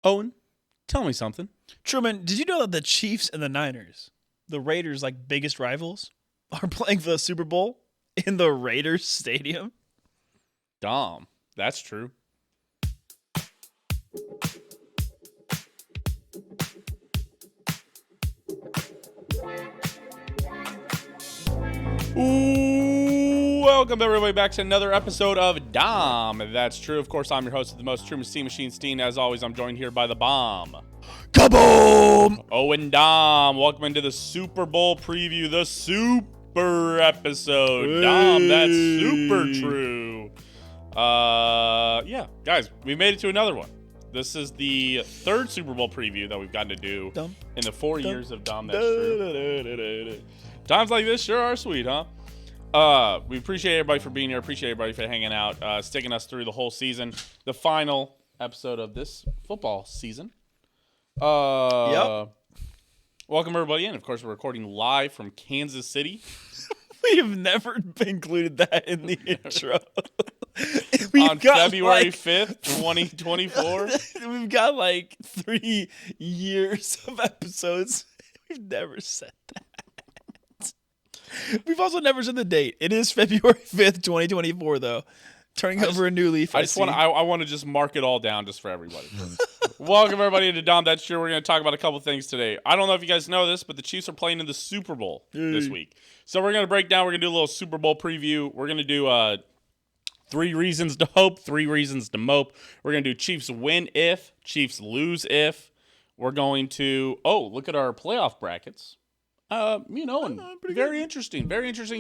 Owen, tell me something. Truman, did you know that the Chiefs and the Niners, the Raiders' biggest rivals, are playing for the Super Bowl in the Raiders stadium? Dahm, that's true. Welcome everybody back to another episode of Dahm. That's true. Of course, I'm your host of the most true Steam Machine Steen. As always, I'm joined here by the bomb. Kaboom! Owen Dahm. Welcome into the Super Bowl preview, the super episode. Dahm, that's super true. Yeah, guys, we made it to another one. This is the third Super Bowl preview that we've gotten to do in the 4 years of Dahm. That's true. Times like this sure are sweet, huh? We appreciate everybody for being here. Appreciate everybody for hanging out, sticking us through the whole season. The final episode of this football season. Yep. Welcome everybody in. Of course, we're recording live from Kansas City. We have never included that in the intro. On February 5th, 2024. We've got 3 years of episodes. We've never said that. We've also never said the date. It is February 5th, 2024, though. Turning over a new leaf. I want to just mark it all down just for everybody. Welcome everybody to Dahm. That's true. We're going to talk about a couple things today. I don't know if you guys know this, but the Chiefs are playing in the Super Bowl this week. So we're going to break down. We're going to do a little Super Bowl preview. We're going to do 3 reasons to hope, 3 reasons to mope. We're going to do Chiefs win if, Chiefs lose if. We're going to, look at our playoff brackets. Very interesting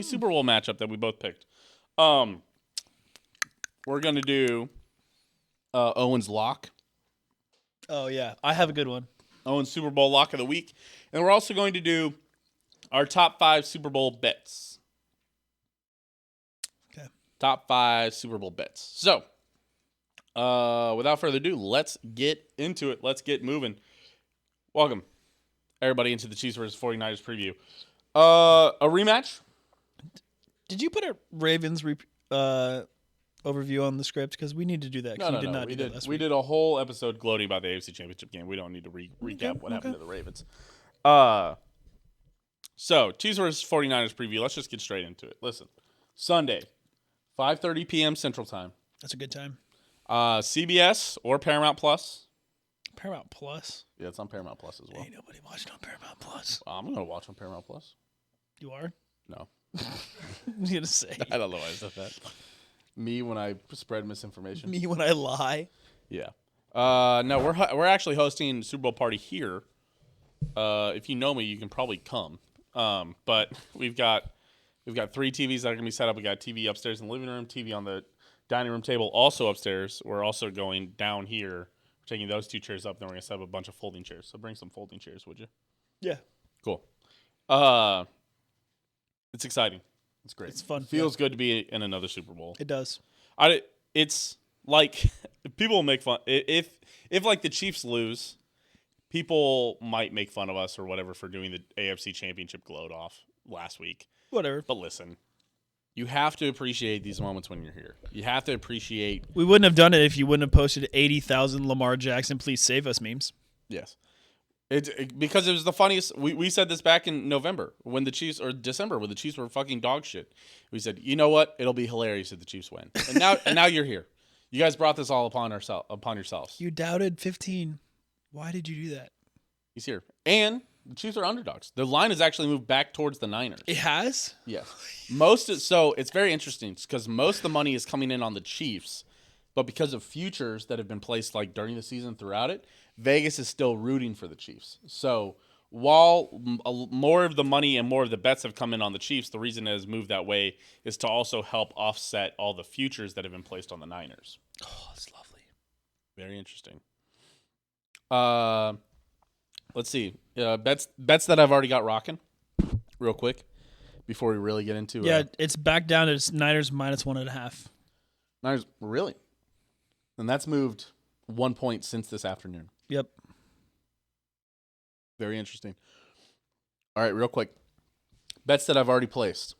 Super Bowl matchup that we both picked. We're going to do Owen's lock. Oh, yeah. I have a good one. Owen's Super Bowl lock of the week. And we're also going to do our top 5 Super Bowl bets. Okay. Top 5 Super Bowl bets. So, without further ado, let's get into it. Let's get moving. Welcome, everybody, into the Chiefs vs. 49ers preview. A rematch. Did you put a Ravens overview on the script? Because we need to do that. No. We did a whole episode gloating about the AFC Championship game. We don't need to recap what happened to the Ravens. So, Chiefs vs. 49ers preview. Let's just get straight into it. Listen, Sunday, 5:30 p.m. Central Time. That's a good time. CBS or Paramount Plus. Paramount Plus? Yeah, it's on Paramount Plus as well. Ain't nobody watching on Paramount Plus. I'm going to watch on Paramount Plus. You are? No. I was going to say. I don't know why I said that. Me when I spread misinformation. Me when I lie. Yeah. No, we're actually hosting a Super Bowl party here. If you know me, you can probably come. But we've got 3 TVs that are going to be set up. We got TV upstairs in the living room, TV on the dining room table, also upstairs. We're also going down here. We're taking those 2 chairs up, then we're going to set up a bunch of folding chairs. So bring some folding chairs, would you? Yeah. Cool. It's exciting. It's great. It's fun. Feels good to be in another Super Bowl. It does. It's like people will make fun if the Chiefs lose, people might make fun of us or whatever for doing the AFC Championship gloat off last week. Whatever. But listen, you have to appreciate these moments when you're here. You have to appreciate. We wouldn't have done it if you wouldn't have posted 80,000 Lamar Jackson please save us memes. Yes. Because it was the funniest. We said this back in November when the Chiefs, or December when the Chiefs were fucking dog shit. We said, you know what? It'll be hilarious if the Chiefs win. And now you're here. You guys brought this all upon yourselves. You doubted 15. Why did you do that? He's here. And the Chiefs are underdogs. The line has actually moved back towards the Niners. It has? Yes. So it's very interesting because most of the money is coming in on the Chiefs, but because of futures that have been placed during the season throughout it, Vegas is still rooting for the Chiefs. So while more of the money and more of the bets have come in on the Chiefs, the reason it has moved that way is to also help offset all the futures that have been placed on the Niners. Oh, that's lovely. Very interesting. Let's see. Bets that I've already got rocking real quick before we really get into it's back down to Niners minus 1.5. Niners, really? And that's moved 1 point since this afternoon. Yep. Very interesting. All right, real quick. Bets that I've already placed.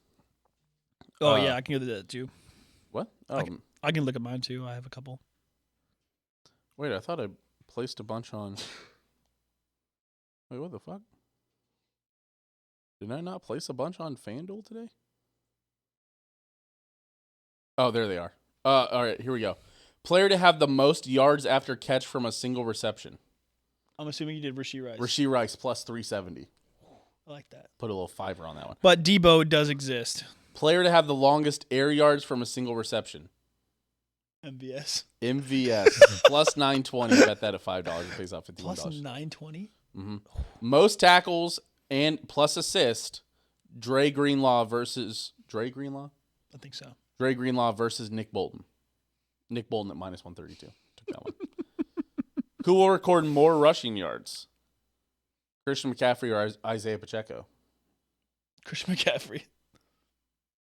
Oh, yeah, I can do that too. What? I can look at mine too. I have a couple. Wait, I thought I placed a bunch on. Wait, what the fuck? Did I not place a bunch on FanDuel today? Oh, there they are. All right, here we go. Player to have the most yards after catch from a single reception. I'm assuming you did Rashee Rice. Rashee Rice plus 370. I like that. Put a little fiver on that one. But Debo does exist. Player to have the longest air yards from a single reception. MVS. Plus 920. Bet that at $5. It pays out $51. Plus 920? Mm-hmm. Most tackles and plus assist. Dre Greenlaw versus Dre Greenlaw? I think so. Dre Greenlaw versus Nick Bolton. Nick Bolton at minus 132. Took that one. Who will record more rushing yards? Christian McCaffrey or Isaiah Pacheco? Christian McCaffrey.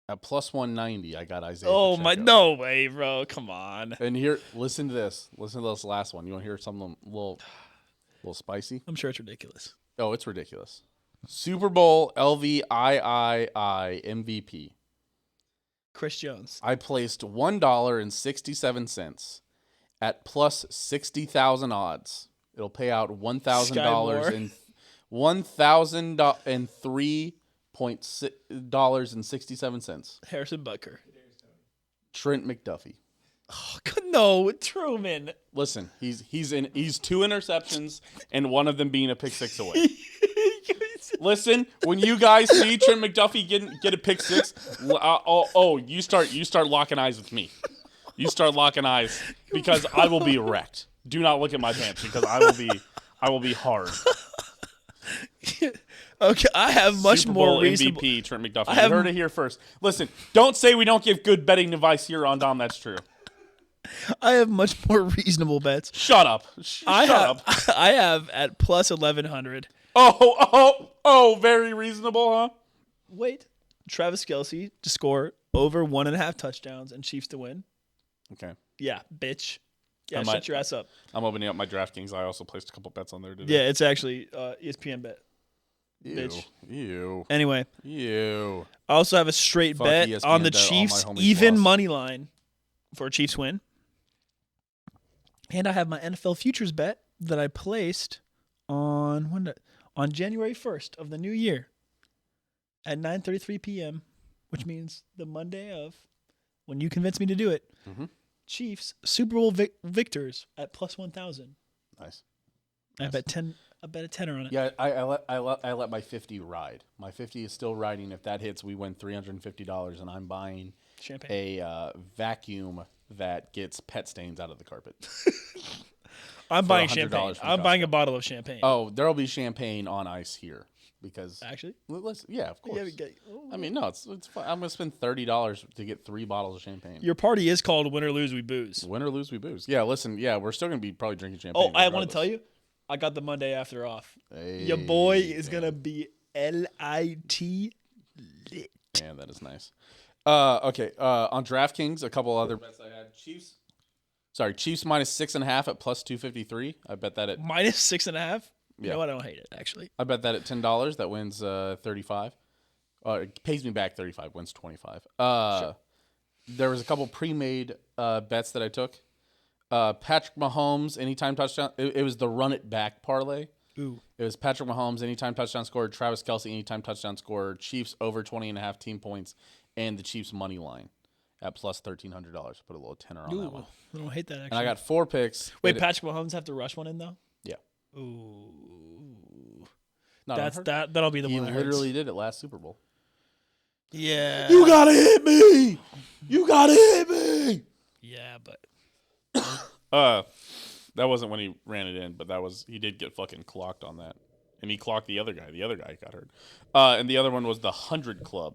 At plus 190, I got Isaiah Oh, Pacheco. no way, bro. Come on. And here, listen to this. Listen to this last one. You want to hear something a little spicy? I'm sure it's ridiculous. Oh, it's ridiculous. Super Bowl LVIII MVP. Chris Jones. I placed $1.67 at plus 60,000 odds. It'll pay out $1,000 and $1,003.67. Harrison Butker. Trent McDuffie. Oh, no, Truman. Listen, he's two interceptions and one of them being a pick six away. Listen, when you guys see Trent McDuffie get a pick six, you start locking eyes with me. You start locking eyes because I will be wrecked. Do not look at my pants because I will be hard. Okay, I have much Super more Bowl reasonable. MVP Trent McDuffie. You heard it here first. Listen, don't say we don't give good betting advice here on Dahm. That's true. I have much more reasonable bets. Shut up. Shut up. I have at plus 1,100. Oh, very reasonable, huh? Wait, Travis Kelce to score over 1.5 touchdowns and Chiefs to win. Okay. Yeah, bitch. Yeah, shut your ass up. I'm opening up my DraftKings. I also placed a couple bets on there today. Yeah, it's actually ESPN bet. Ew. Bitch. Ew. Anyway, Ew. I also have a straight Fuck bet ESPN on the bet, all my Chiefs homies even lost. money line for a Chiefs win. And I have my NFL futures bet that I placed on January 1st of the new year at 9:33 p.m., which means the Monday of when you convinced me to do it. Mm-hmm. Chiefs Super Bowl victors at plus 1,000. Nice. I bet a tenner on it. Yeah, I let my 50 ride. My 50 is still riding. If that hits, we win $350, and I'm buying Champagne. a vacuum that gets pet stains out of the carpet. I'm buying champagne. $100 from I'm buying a Costco. bottle of champagne. Oh, there'll be champagne on ice here because Actually? yeah, of course. I mean, no, it's fine. I'm gonna spend $30 to get 3 bottles of champagne. Your party is called Win or Lose, We Booze. Win or lose, we booze. Yeah, listen, yeah, we're still gonna be probably drinking champagne. Oh, I want to regardless. tell you, I got the Monday after off. Hey, Your boy is going to be LIT lit. Man, that is nice. Okay. On DraftKings, a couple other bets I had. Chiefs minus 6.5 at plus 253. I bet that at Minus 6.5? You Yeah. know what? I don't hate it, actually. I bet that at $10. That wins 35. It pays me back 35. Wins 25. Sure. There was a couple pre-made bets that I took. Patrick Mahomes anytime touchdown. It was the run it back parlay. Ooh. It was Patrick Mahomes anytime touchdown scored. Travis Kelce anytime touchdown scored. Chiefs over 20.5 team points, and the Chiefs money line at plus $1,300. Put a little tenner on that one. I don't hate that, actually. And I got 4 picks. Wait, Patrick Mahomes have to rush one in, though? Yeah. Ooh. Not unheard. That'll be the He one that literally hurts. did it last Super Bowl. Yeah. You gotta hit me. You gotta hit me. Yeah, but That wasn't when he ran it in, but he did get fucking clocked on that, and he clocked the other guy. The other guy got hurt. And the other one was the 100 Club.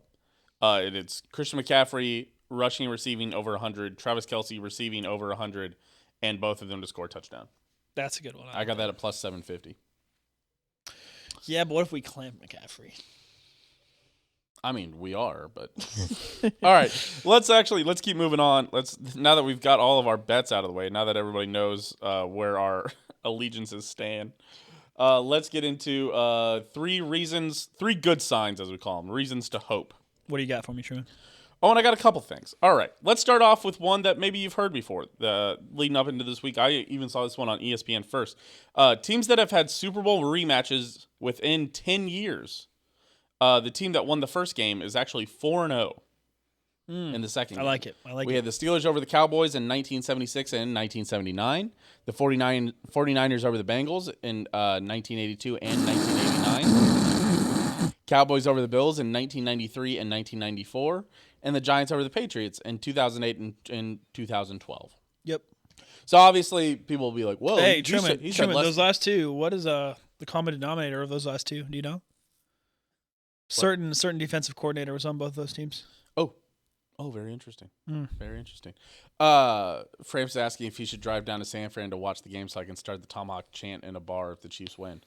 And it's Christian McCaffrey rushing and receiving over 100, Travis Kelce receiving over 100, and both of them to score a touchdown. that's a good one. I got that at plus 750. Yeah, but what if we clamp McCaffrey? I mean, we are, but all right. Let's keep moving on. Now that we've got all of our bets out of the way, now that everybody knows where our allegiances stand, let's get into 3 good signs, as we call them, reasons to hope. What do you got for me, Truman? Oh, and I got a couple things. All right, let's start off with one that maybe you've heard before. Leading up into this week, I even saw this one on ESPN first. Teams that have had Super Bowl rematches within 10 years. The team that won the first game is actually 4-0 in the second game. I like it. We had the Steelers over the Cowboys in 1976 and 1979. The 49ers over the Bengals in 1982 and 1989. Cowboys over the Bills in 1993 and 1994. And the Giants over the Patriots in 2008 and 2012. Yep. So obviously, people will be like, "Whoa, Hey, he Truman, said less." those last two, what is the common denominator of those last two? Do you know? Certain defensive coordinator was on both those teams. Oh, very interesting. Mm. Very interesting. Framp's asking if he should drive down to San Fran to watch the game so I can start the Tomahawk chant in a bar if the Chiefs win.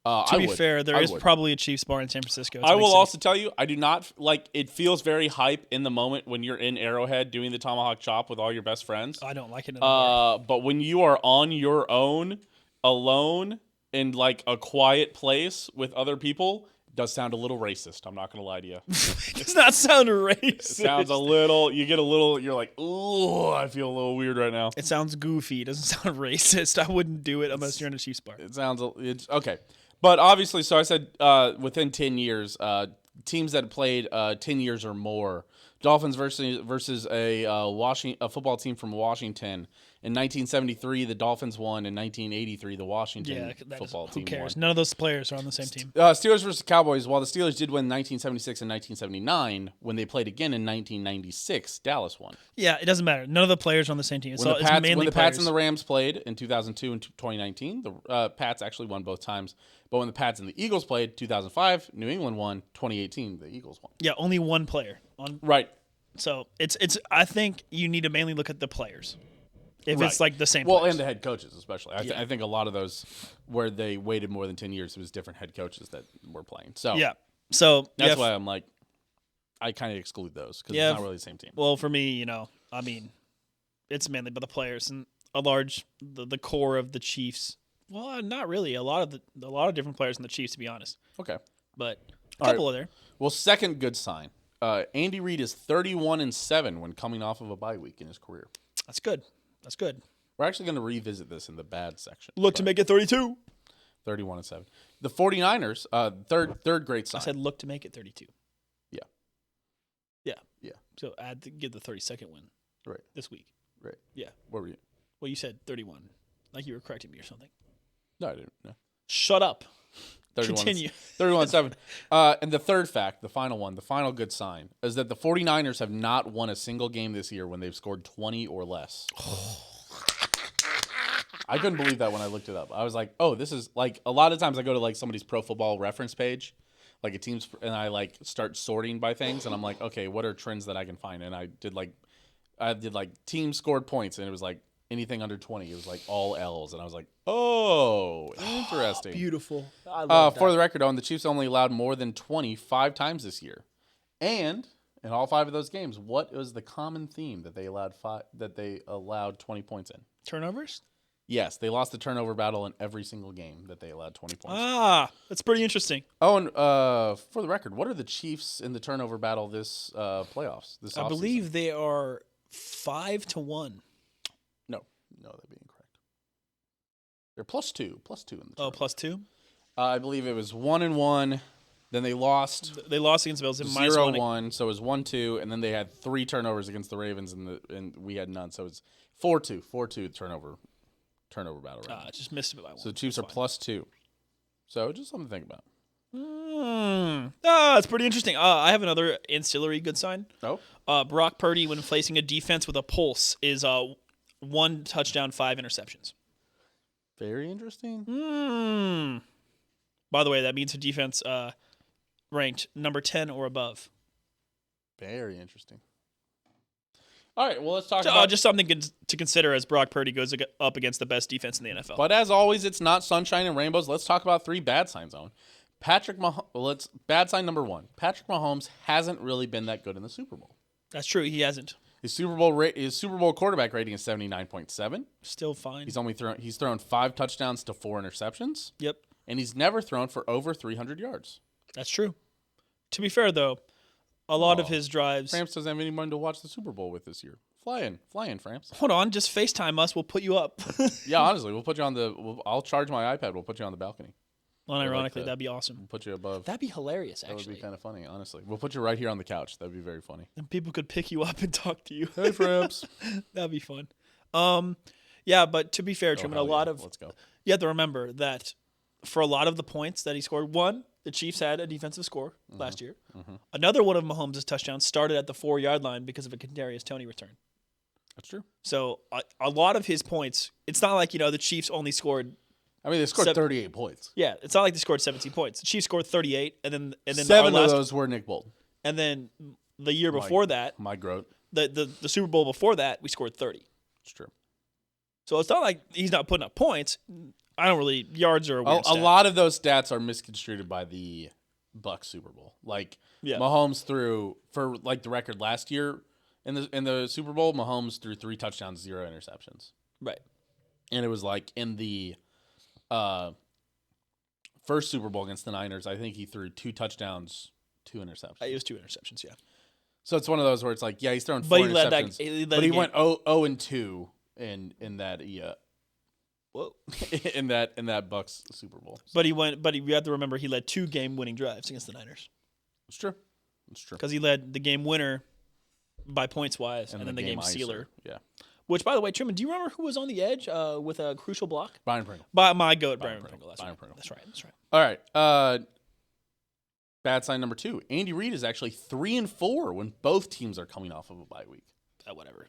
To be fair, there is probably a Chiefs bar in San Francisco. I will also tell you, I do not like. It feels very hype in the moment when you're in Arrowhead doing the Tomahawk chop with all your best friends. I don't like it. But when you are on your own, alone, in like a quiet place with other people, it does sound a little racist. I'm not gonna lie to you. It does not sound racist. It sounds a little. You get a little. You're like, ooh, I feel a little weird right now. It sounds goofy. It doesn't sound racist. I wouldn't do it unless you're in a Chiefs bar. It sounds. It's okay. But obviously, so I said within 10 years, teams that played 10 years or more, Dolphins versus a football team from Washington. In 1973, the Dolphins won. In 1983, the Washington football team won. Who cares? None of those players are on the same team. Steelers versus Cowboys. While the Steelers did win 1976 and 1979, when they played again in 1996, Dallas won. Yeah, it doesn't matter. None of the players are on the same team. When the Pats and the Rams played in 2002 and 2019, the Pats actually won both times. But when the Pats and the Eagles played, 2005, New England won. 2018, the Eagles won. Yeah, only one player. Right. So it's. I think you need to mainly look at the players. If right. It's like the same. Well, players. And the head coaches especially. I think a lot of those where they waited more than 10 years, it was different head coaches that were playing. So yeah. So that's why I'm like, I kind of exclude those because it's not really the same team. Well, for me, I mean, it's mainly by the players and the core of the Chiefs. Well, not really. A lot of different players in the Chiefs, to be honest. Okay, but a couple of there. Well, second good sign. Andy Reid is 31-7 when coming off of a bye week in his career. That's good. That's good. We're actually going to revisit this in the bad section. Look to make it 32. 31-7. The 49ers, third great sign. I said look to make it 32. Yeah. Yeah. Yeah. So give the 32nd win. Right. This week. Right. Yeah. What were you? Well, you said 31. Like you were correcting me or something. No, I didn't. No. Shut up. 31, Continue. 31-7. And the third fact, the final good sign, is that the 49ers have not won a single game this year when they've scored 20 or less. I couldn't believe that when I looked it up. I was like, oh, this is like a lot of times I go to like somebody's Pro Football Reference page, like a team's, and I like start sorting by things, and I'm like, okay, what are trends that I can find? And I did like team scored points, and it was like anything under 20, it was like all L's, and I was like, oh, interesting. Beautiful. I love that. For the record, Owen, the Chiefs only allowed more than 20 5 times this year, and in all 5 of those games, what was the common theme that they allowed 20 points in? Turnovers? Yes, they lost the turnover battle in every single game that they allowed 20 points. That's pretty interesting. Oh, and for the record, what are the Chiefs in the turnover battle this playoffs? This I believe they are 5-1. No, that'd be incorrect. They're +2 in the. Oh, +2. I believe it was 1-1. Then they lost. They lost against the Bills. 0-1, so it was 1-2, and then they had 3 turnovers against the Ravens, and we had none, so it's 4-2 turnover battle. Right just missed it by 1. So the Chiefs are +2. So just something to think about. That's pretty interesting. I have another ancillary good sign. Oh. Brock Purdy, when facing a defense with a pulse, is 1 touchdown, 5 interceptions. Very interesting. By the way, that means a defense ranked number 10 or above. Very interesting. All right, well, let's talk about... just something to consider as Brock Purdy goes up against the best defense in the NFL. But as always, it's not sunshine and rainbows. Let's talk about 3 bad signs, Owen. Bad sign number 1. Patrick Mahomes hasn't really been that good in the Super Bowl. That's true. He hasn't. His Super Bowl quarterback rating is 79.7. Still fine. He's thrown 5 touchdowns to 4 interceptions. Yep. And he's never thrown for over 300 yards. That's true. To be fair, though, A lot of Aw. his drives. Framps doesn't have anyone to watch the Super Bowl with this year. Fly in, Framps. Hold on, just FaceTime us. We'll put you up. Yeah, honestly, we'll put you on I'll charge my iPad. We'll put you on the balcony. Unironically, that'd be awesome. We'll put you above. That'd be hilarious, That would actually. be kind of funny, honestly. We'll put you right here on the couch. That'd be very funny. And people could pick you up and talk to you. Hey, Framps. That'd be fun. Yeah, but to be fair, Truman, Let's go. you have to remember that for a lot of the points that he scored, one, the Chiefs had a defensive score last year. Another one of Mahomes' touchdowns started at the 4-yard line because of a Kadarius Toney return. That's true. So a lot of his points, it's not like, the Chiefs only scored. I mean, they scored 38 points. Yeah, it's not like they scored 17 points. The Chiefs scored 38, and then 7 of those were Nick Bolton. And then the year before that, Mike Grote. the Super Bowl before that, we scored 30. It's true. So it's not like he's not putting up points. I don't really yards are a weird stat. A lot of those stats are misconstrued by the Bucs Super Bowl. Like Mahomes threw for like the record last year in the Super Bowl. Mahomes threw 3 touchdowns, 0 interceptions. Right. And it was like in the first Super Bowl against the Niners, I think he threw 2 touchdowns, 2 interceptions. It was 2 interceptions, yeah. So it's one of those where it's like, yeah, he's throwing 4 interceptions, but he went 0-2 in that Whoa. in that Bucs Super Bowl. So. But you have to remember he led 2 game-winning drives against the Niners. It's true. Because he led the game winner by points wise, and then the game sealer. Yeah. Which, by the way, Truman, do you remember who was on the edge with a crucial block? Brian Pringle. My goat, Brian Pringle. That's right. All right. Bad sign number 2. Andy Reid is actually 3-4 when both teams are coming off of a bye week. Whatever.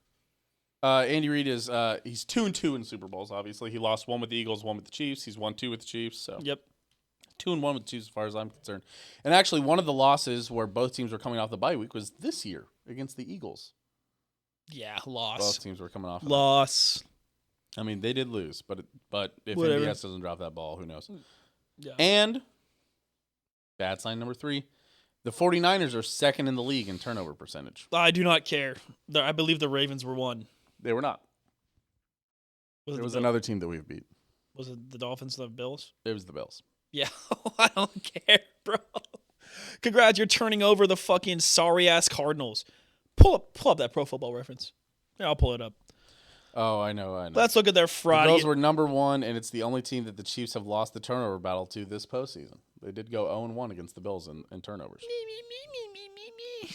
Andy Reid is he's 2-2 in Super Bowls. Obviously, he lost 1 with the Eagles, 1 with the Chiefs. He's 1-2 with the Chiefs. So yep, 2-1 with the Chiefs as far as I'm concerned. And actually, one of the losses where both teams were coming off the bye week was this year against the Eagles. Yeah, loss. Both teams were coming off. Loss. I mean, they did lose, but if Whatever. MVS doesn't drop that ball, who knows? Yeah. And bad sign number 3. The 49ers are second in the league in turnover percentage. I do not care. I believe the Ravens were 1. They were not. It was another team that we've beat. Was it the Dolphins and the Bills? It was the Bills. Yeah, I don't care, bro. Congrats, you're turning over the fucking sorry-ass Cardinals. Pull up that Pro Football Reference. Yeah, I'll pull it up. Oh, I know. Let's look at their Friday. The Bills were number 1, and it's the only team that the Chiefs have lost the turnover battle to this postseason. They did go 0-1 against the Bills in turnovers. Me.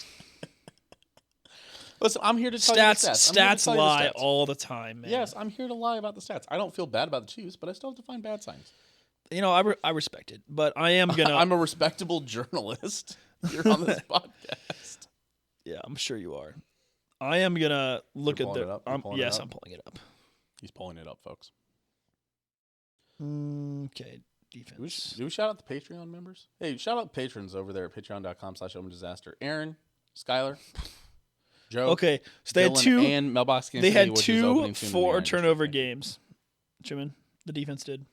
Listen, I'm here to tell you the stats. Stats lie all the time, man. Yes, I'm here to lie about the stats. I don't feel bad about the Chiefs, but I still have to find bad signs. I respect it, but I am gonna. I'm a respectable journalist here on this podcast. Yeah, I'm sure you are. I am gonna look at the. I'm pulling it up. He's pulling it up, folks. Okay, defense. Do we shout out the Patreon members? Hey, shout out patrons over there at patreon.com/OwenDisaster. Aaron, Skylar, Joe. Okay, so they Dylan, had 2 and Mailbox They had which is 2 opening soon to the 4 Rangers. turnover games. Truman, the defense did.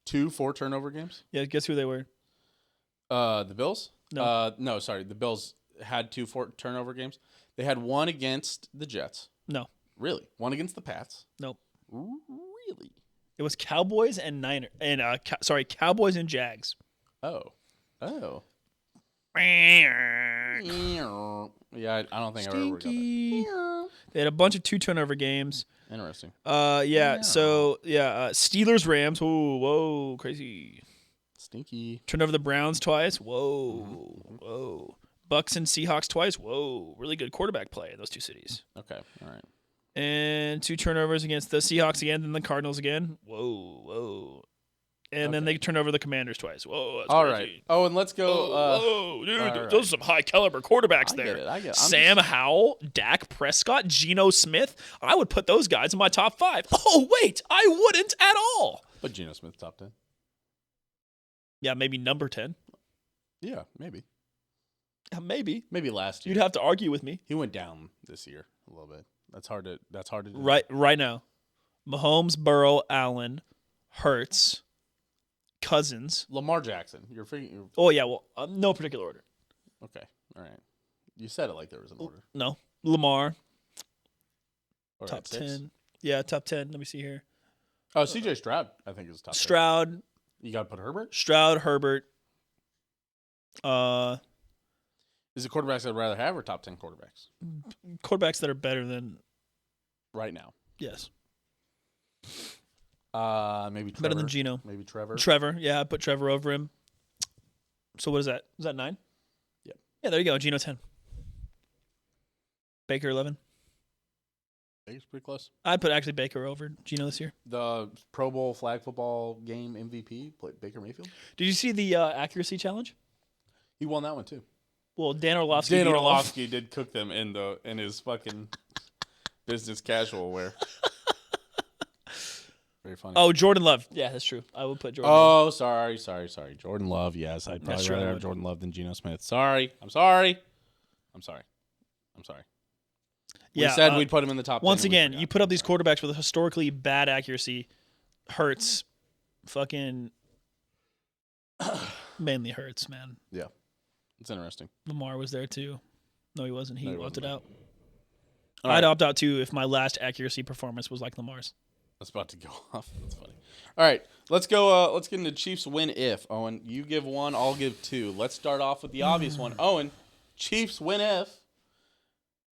2 4 turnover games? Yeah, guess who they were? The Bills? No. No, sorry. The Bills had 2 4 turnover games. They had 1 against the Jets. No. Really? 1 against the Pats. Nope. Really? It was Cowboys and Cowboys and Jags. Oh. Yeah, I don't think I ever got that. They had a bunch of 2 turnover games. Interesting. Steelers Rams. Whoa, crazy. Stinky. Turned over the Browns twice. Whoa. Bucks and Seahawks twice. Whoa, really good quarterback play in those 2 cities. Okay, all right. And 2 turnovers against the Seahawks again, then the Cardinals again. Whoa. And then they turned over the Commanders twice. Whoa, that's all crazy. right. Oh, and let's go. Whoa, dude, right. those are some high caliber quarterbacks there. I get it. Sam Howell, Dak Prescott, Geno Smith. I would put those guys in my top 5. Oh, wait, I wouldn't at all. But Geno Smith top 10. Yeah, maybe number 10. Yeah, maybe. Maybe. Maybe last year. You'd have to argue with me. He went down this year a little bit. That's hard to do. Right now. Mahomes, Burrow, Allen, Hurts, Cousins. Lamar Jackson. You're figuring. Oh, yeah, well, no particular order. Okay, all right. You said it like there was an order. No. Lamar, Or top at 6? 10. Yeah, top 10. Let me see here. Oh, CJ Stroud, I think is top 10. Stroud. You got to put Herbert? Herbert. Is it quarterbacks I'd rather have or top 10 quarterbacks? Quarterbacks that are better than Right now. yes. Maybe Trevor. Better than Geno. Maybe Trevor. Trevor, yeah, I put Trevor over him. So what is that? Is that 9? Yep. Yeah, there you go. Geno 10. Baker 11. Baker's pretty close. I'd put actually Baker over Geno this year. The Pro Bowl flag football game MVP played Baker Mayfield. Did you see the accuracy challenge? He won that one too. Well, Dan Orlovsky. Dan beat him off. Orlovsky did cook them in his fucking business casual wear. Very funny. Oh, Jordan Love. Yeah, that's true. I would put Jordan. Love. Oh, sorry. Jordan Love. Yes, I'd That's probably true, I rather have would. Jordan Love than Geno Smith. Sorry. I'm sorry. We Yeah, said we'd put him in the top 10. Once and we again, forgot. you put up these quarterbacks with historically bad accuracy. Hurts, fucking, mainly Hurts, man. Yeah, it's interesting. Lamar was there too. No, he wasn't. He No, he opted wasn't. out. All I'd right. opt out too if my last accuracy performance was like Lamar's. That's about to go off. That's funny. All right, let's go. Let's get into Chiefs win if. Owen, you give 1, I'll give 2. Let's start off with the obvious one. Owen, Chiefs win if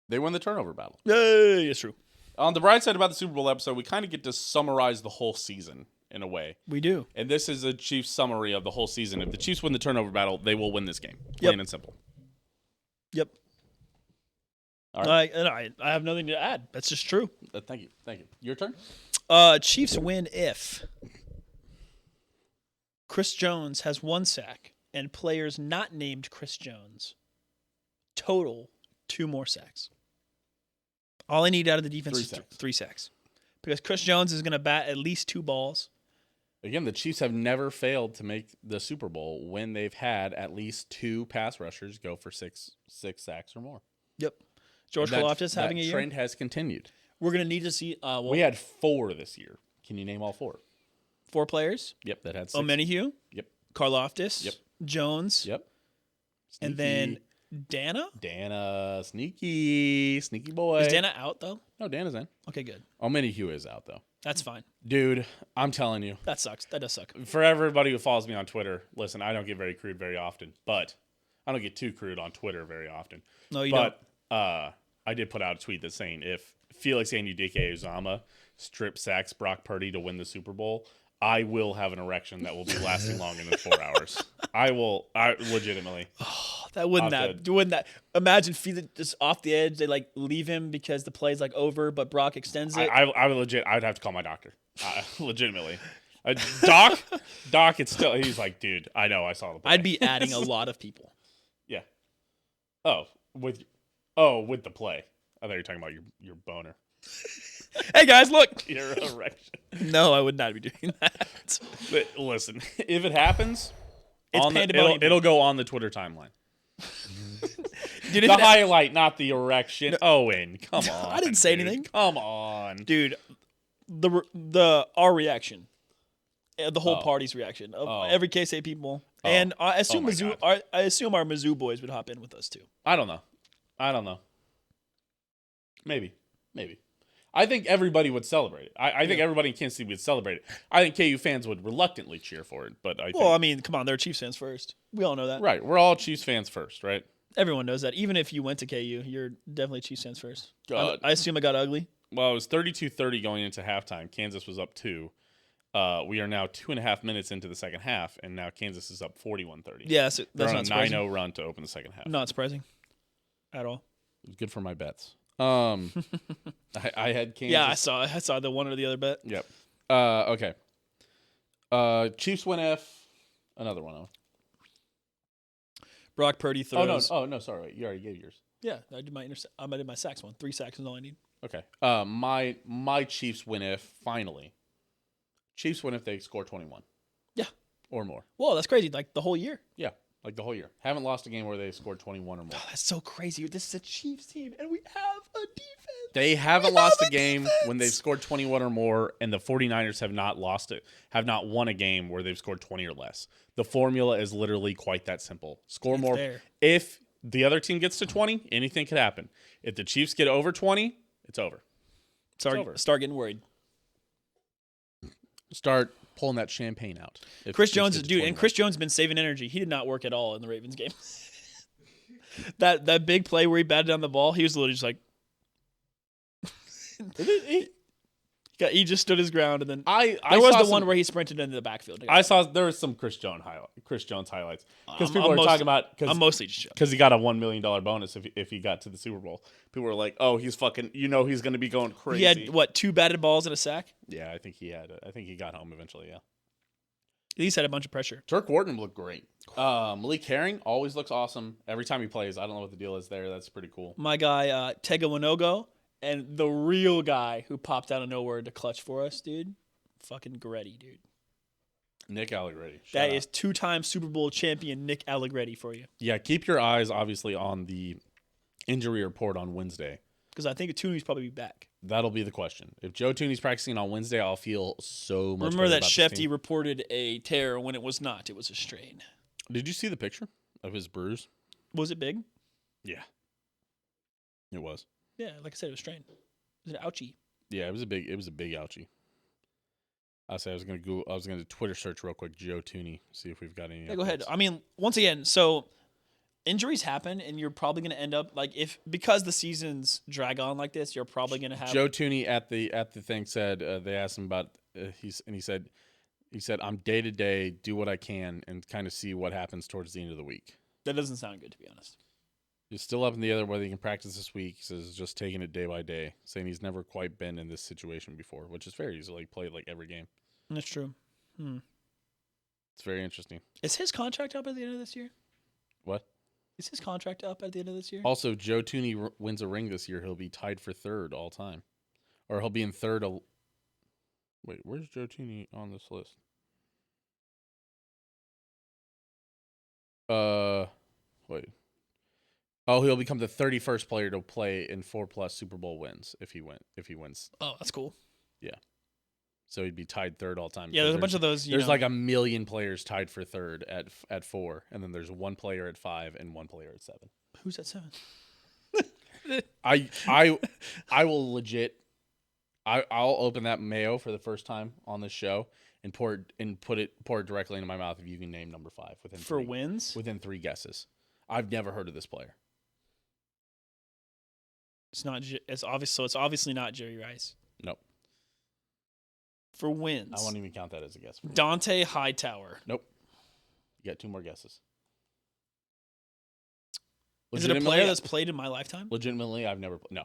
they win the turnover battle. Yay, it's true. On the bright side about the Super Bowl episode, we kind of get to summarize the whole season in a way. We do. And this is a Chiefs summary of the whole season. If the Chiefs win the turnover battle, they will win this game. Plain and simple. Yep. All right. I have nothing to add. That's just true. Thank you. Your turn. Chiefs win if Chris Jones has 1 sack and players not named Chris Jones total 2 more sacks. All I need out of the defense 3 is sacks. 3 sacks. Because Chris Jones is going to bat at least 2 balls. Again, the Chiefs have never failed to make the Super Bowl when they've had at least 2 pass rushers go for six sacks or more. Yep. George Karlaftis having a year. That trend has continued. We're going to need to see We had 4 this year. Can you name all 4? 4 players. Yep, that had 6. Omenihu. Yep. Karlaftis. Yep. Jones. Yep. And then Dana. Dana, sneaky boy. Is Dana out, though? No, Dana's in. Okay, good. Omenihu is out, though. That's fine. Dude, I'm telling you. That sucks. That does suck. For everybody who follows me on Twitter, listen, I don't get very crude very often, but I don't get too crude on Twitter very often. No, you don't. But I did put out a tweet that's saying if Felix Anudike-Uzomah strip sacks Brock Purdy to win the Super Bowl, I will have an erection that will be lasting longer than 4 hours. I legitimately. Wouldn't that imagine Felix just off the edge, they like leave him because the play's like over, but Brock extends it. I would have to call my doctor. Legitimately. Doc, it's still, he's like, dude, I know, I saw the play. I'd be adding a lot of people. Yeah. With the play. I thought you were talking about your boner. Hey guys, look. Your erection. No, I would not be doing that. But listen, if it happens, It's pandemonium. it'll go on the Twitter timeline. Dude, The highlight, not the erection. Owen, come on. I didn't say dude. anything. Come on. Dude, our reaction, the whole party's reaction of every KSA people, and I assume my Mizzou. God. I assume our Mizzou boys would hop in with us too. I don't know. Maybe. I think everybody would celebrate it. I think everybody in Kansas City would celebrate it. I think KU fans would reluctantly cheer for it, but Well, I mean, come on, they're Chiefs fans first. We all know that. right. We're all Chiefs fans first, right? Everyone knows that. Even if you went to KU, you're definitely Chiefs fans first. God. I assume it got ugly. Well, it was 32-30 going into halftime. Kansas was up 2. We are now 2.5 minutes into the second half, and now Kansas is up 41-30. Yeah, so They're that's on not a surprising. 9-0 run to open the second half. Not surprising at all. It was good for my bets. I had Kansas. Yeah, I saw the one or the other bet. Yep. Okay. Chiefs win F. Another one. Brock Purdy throws. Oh no. Sorry. Wait, you already gave yours. Yeah, I did my sacks one. 3 sacks is all I need. Okay. My Chiefs win if finally. Chiefs win if they score 21. Yeah. Or more. Whoa, that's crazy. Like the whole year. Yeah. Like the whole year. Haven't lost a game where they scored 21 or more. Oh, that's so crazy. This is a Chiefs team, and we have a defense. They haven't lost a game when they've scored 21 or more, and the 49ers have not won a game where they've scored 20 or less. The formula is literally quite that simple. Score more. There. If the other team gets to 20, anything could happen. If the Chiefs get over 20, it's over. Start getting worried. Start pulling that champagne out. Chris Jones has been saving energy. He did not work at all in the Ravens game. That big play where he batted down the ball, he was literally just like, he just stood his ground, and then there was the one where he sprinted into the backfield. I saw there was some Chris Jones highlights because people were talking about I'm mostly just joking. because he got a $1 million bonus if he got to the Super Bowl. People were like, "Oh, he's fucking," he's going to be going crazy. He had what, 2 batted balls and a sack? Yeah, I think he got home eventually. Yeah, At least had a bunch of pressure. Turk Wharton looked great. Malik Herring always looks awesome every time he plays. I don't know what the deal is there. That's pretty cool. My guy Tega Winogo, and the real guy who popped out of nowhere to clutch for us, dude. Fucking Gretti, dude. Nick Allegretti. That is 2-time Super Bowl champion Nick Allegretti for you. Yeah, keep your eyes obviously on the injury report on Wednesday. Because I think Tooney's probably back. That'll be the question. If Joe Tooney's practicing on Wednesday, I'll feel so much Remember better that about this Shefty team. reported a tear when it was not. It was a strain. Did you see the picture of his bruise? Was it big? Yeah. It was. Yeah, like I said, it was a strain. Was it an ouchie? Yeah, it was a big ouchie. I was gonna Twitter search real quick Joe Tooney, see if we've got any. Yeah, go ahead. updates. I mean, once again, so injuries happen, and you're probably going to end up because the seasons drag on like this, you're probably going to have Joe Tooney at the thing said they asked him about he said I'm day to day, do what I can, and kind of see what happens towards the end of the week. That doesn't sound good, to be honest. He's still up in the air whether he can practice this week. He says just taking it day by day, saying he's never quite been in this situation before, which is fair. He's played every game. That's true. It's very interesting. Is his contract up at the end of this year? What? Is his contract up at the end of this year? Also, Joe Tooney wins a ring this year. He'll be tied for third all time, or he'll be in third. Wait, where's Joe Tooney on this list? Wait. Oh, he'll become the 31st player to play in 4+ Super Bowl wins if he wins. Oh, that's cool. Yeah. So he'd be tied third all time. Yeah, there's a bunch of those. There's like a million players tied for third at 4, and then there's one player at 5 and one player at 7. Who's at 7? I will legit. I'll open that mayo for the first time on this show and pour it directly into my mouth if you can name number 5 within 3 guesses. I've never heard of this player. It's not. It's obvious. So it's obviously not Jerry Rice. Nope. For wins, I won't even count that as a guess. Dante Hightower. Nope. You got 2 more guesses. Is it a player that's played in my lifetime? Legitimately, I've never. No.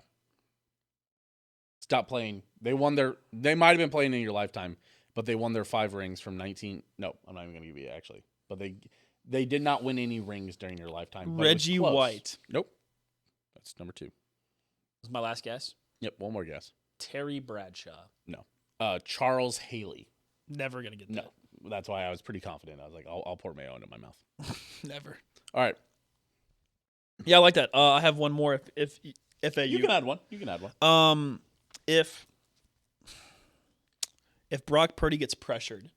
Stop playing. They might have been playing in your lifetime, but they won their 5 rings from 19. No, I'm not even going to give you it, actually. But they did not win any rings during your lifetime. Reggie White. Nope. That's number 2. Was my last guess. Yep. One more guess. Terry Bradshaw. No. Charles Haley. Never gonna get that. No. That's why I was pretty confident. I was like, I'll pour mayo into my mouth. Never. All right. Yeah, I like that. I have one more. If You can add one. If Brock Purdy gets pressured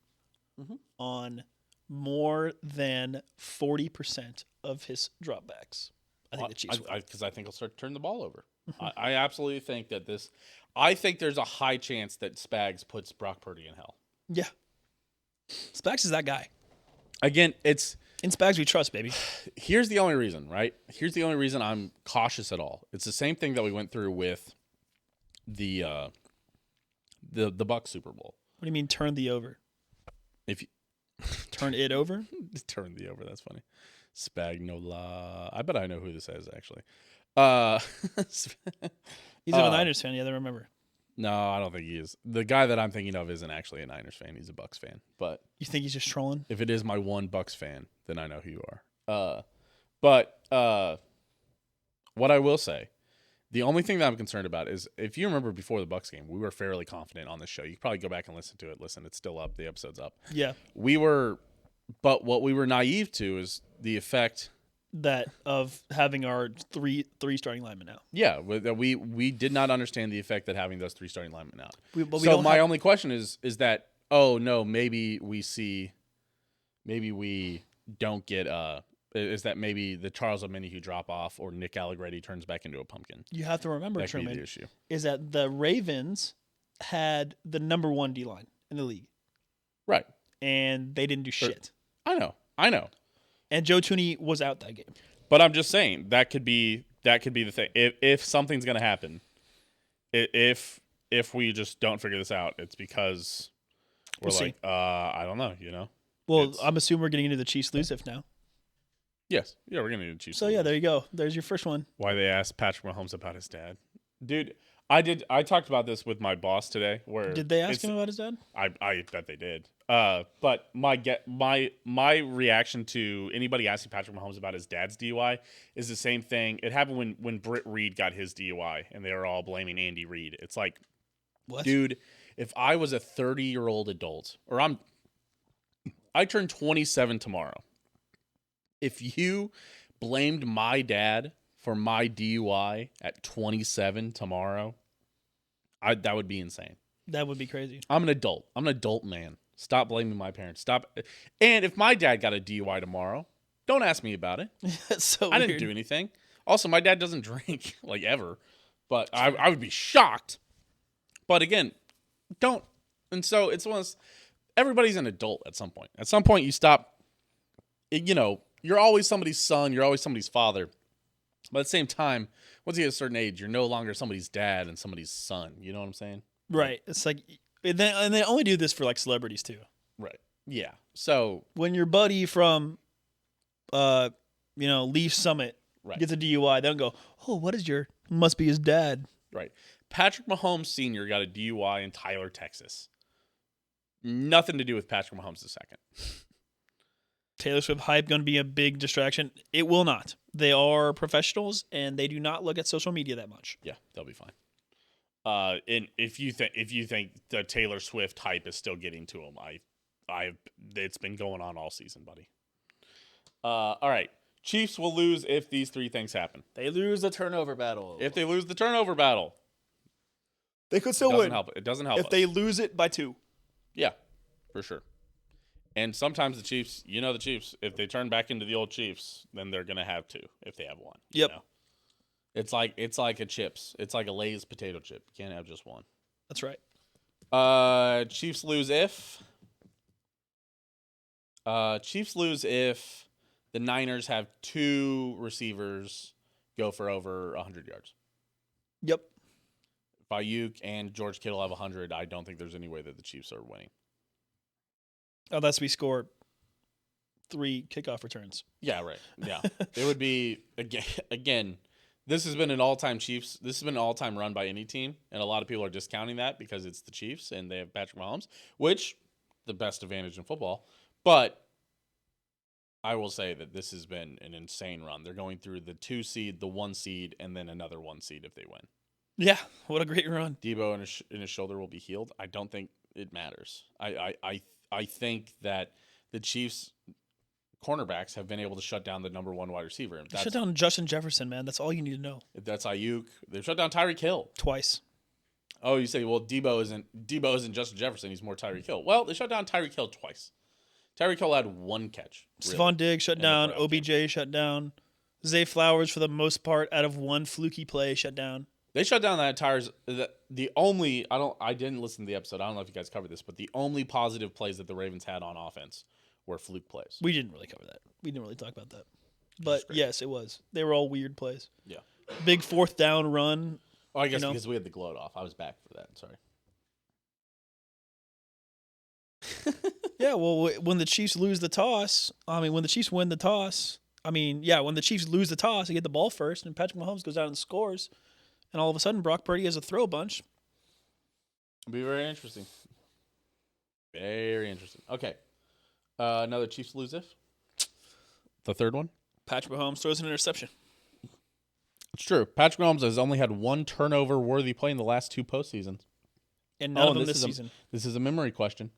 on more than 40% of his dropbacks, I think the Chiefs will. Because I think he'll start to turn the ball over. I absolutely think that I think there's a high chance that Spags puts Brock Purdy in hell. Yeah. Spags is that guy. Again, it's... In Spags we trust, baby. Here's the only reason, right? Here's the only reason I'm cautious at all. It's the same thing that we went through with the Bucs Super Bowl. What do you mean turn the over? If you turn it over? Turn the over, that's funny. Spagnola. I bet I know who this is, actually. He's a Niners fan, yeah, I remember. No, I don't think he is. The guy that I'm thinking of isn't actually a Niners fan. He's a Bucs fan. But you think he's just trolling? If it is my one Bucs fan, then I know who you are. But what I will say, the only thing that I'm concerned about is if you remember before the Bucs game, we were fairly confident on this show. You can probably go back and listen to it. Listen, it's still up. The episode's up. Yeah. But what we were naive to is the effect that of having our three starting linemen out. Yeah, we did not understand the effect that having those 3 starting linemen out. So my only question is that, oh no, maybe we don't get is that maybe the Charles Omenihu drop off or Nick Allegretti turns back into a pumpkin. You have to remember, that Truman, the issue. Is that the Ravens had the number 1 D line in the league, right? And they didn't do shit. I know. And Joe Tooney was out that game. But I'm just saying that could be the thing. If something's gonna happen, if we just don't figure this out, it's because we're We'll like, see. I don't know, Well, I'm assuming we're getting into the Chiefs lose if now. Yes, yeah, we're gonna need to choose. So yeah, there you go. There's your first one. Why they asked Patrick Mahomes about his dad, dude. I talked about this with my boss today. Where Did they ask him about his dad? I bet they did. But my reaction to anybody asking Patrick Mahomes about his dad's DUI is the same thing. It happened when Britt Reed got his DUI, and they were all blaming Andy Reid. It's like, What? dude, if I was a 30-year-old adult, or I turn 27 tomorrow. If you blamed my dad for my DUI at 27 tomorrow, that would be insane. That would be crazy. I'm an adult. I'm an adult man. Stop blaming my parents. Stop. And if my dad got a DUI tomorrow, don't ask me about it. That's so I weird. didn't do anything. Also, my dad doesn't drink, like, ever. But I would be shocked. But again, don't. And so it's one of those, everybody's an adult at some point. At some point, you stop, you're always somebody's son. You're always somebody's father. But at the same time, once you get a certain age, you're no longer somebody's dad and somebody's son. You know what I'm saying? Right. It's like, and they only do this for like celebrities too. Right. Yeah. So When your buddy from, Leaf Summit right. gets a DUI, they don't go, oh, what is must be his dad. Right. Patrick Mahomes Sr. got a DUI in Tyler, Texas. Nothing to do with Patrick Mahomes II. Taylor Swift hype going to be a big distraction? It will not. They are professionals and they do not look at social media that much. Yeah, they'll be fine. And if you think the Taylor Swift hype is still getting to him, it's been going on all season, buddy. All right. Chiefs will lose if these three things happen. They lose the turnover battle. If they lose the turnover battle, they could still win. It doesn't help. If they lose it by 2. Yeah, for sure. And sometimes the Chiefs, the Chiefs, if they turn back into the old Chiefs, then they're gonna have 2 if they have 1. Yep. It's like a chips. It's like a Lay's potato chip. You can't have just 1. That's right. Chiefs lose if the Niners have 2 receivers go for over 100 yards. Yep. If Ayuk and George Kittle have 100, I don't think there's any way that the Chiefs are winning. Unless we score 3 kickoff returns. Yeah, right. Yeah. It would be, again, this has been an all-time Chiefs. This has been an all-time run by any team, and a lot of people are discounting that because it's the Chiefs and they have Patrick Mahomes, which the best advantage in football. But I will say that this has been an insane run. They're going through the 2 seed, the 1 seed, and then another 1 seed if they win. Yeah, what a great run. Debo in his shoulder will be healed. I don't think it matters. I think that the Chiefs cornerbacks have been able to shut down the number 1 wide receiver. Shut down Justin Jefferson, man. That's all you need to know. If that's Ayuk, they've shut down Tyreek Hill Twice. Oh, you say, well, Debo isn't Justin Jefferson. He's more Tyreek Hill. Well, they shut down Tyreek Hill twice. Tyreek Hill had 1 catch. Really, Stephon Diggs shut down. OBJ shut down. Zay Flowers, for the most part, out of 1 fluky play, shut down. They shut down that entire. I didn't listen to the episode. I don't know if you guys covered this, but the only positive plays that the Ravens had on offense were fluke plays. We didn't really cover that. We didn't really talk about that. But yes, it was. They were all weird plays. Yeah. Big 4th down run. Oh, I guess because we had the gloat off. I was back for that. Sorry. Yeah, well, when the Chiefs lose the toss, when the Chiefs win the toss, when the Chiefs lose the toss, they get the ball first, and Patrick Mahomes goes out and scores, and all of a sudden Brock Purdy has a throw bunch. It'll be very interesting. Very interesting. Okay. Another Chiefs lose if? The third one? Patrick Mahomes throws an interception. It's true. Patrick Mahomes has only had 1 turnover-worthy play in the last 2 postseasons. And none of them this season. This is a memory question.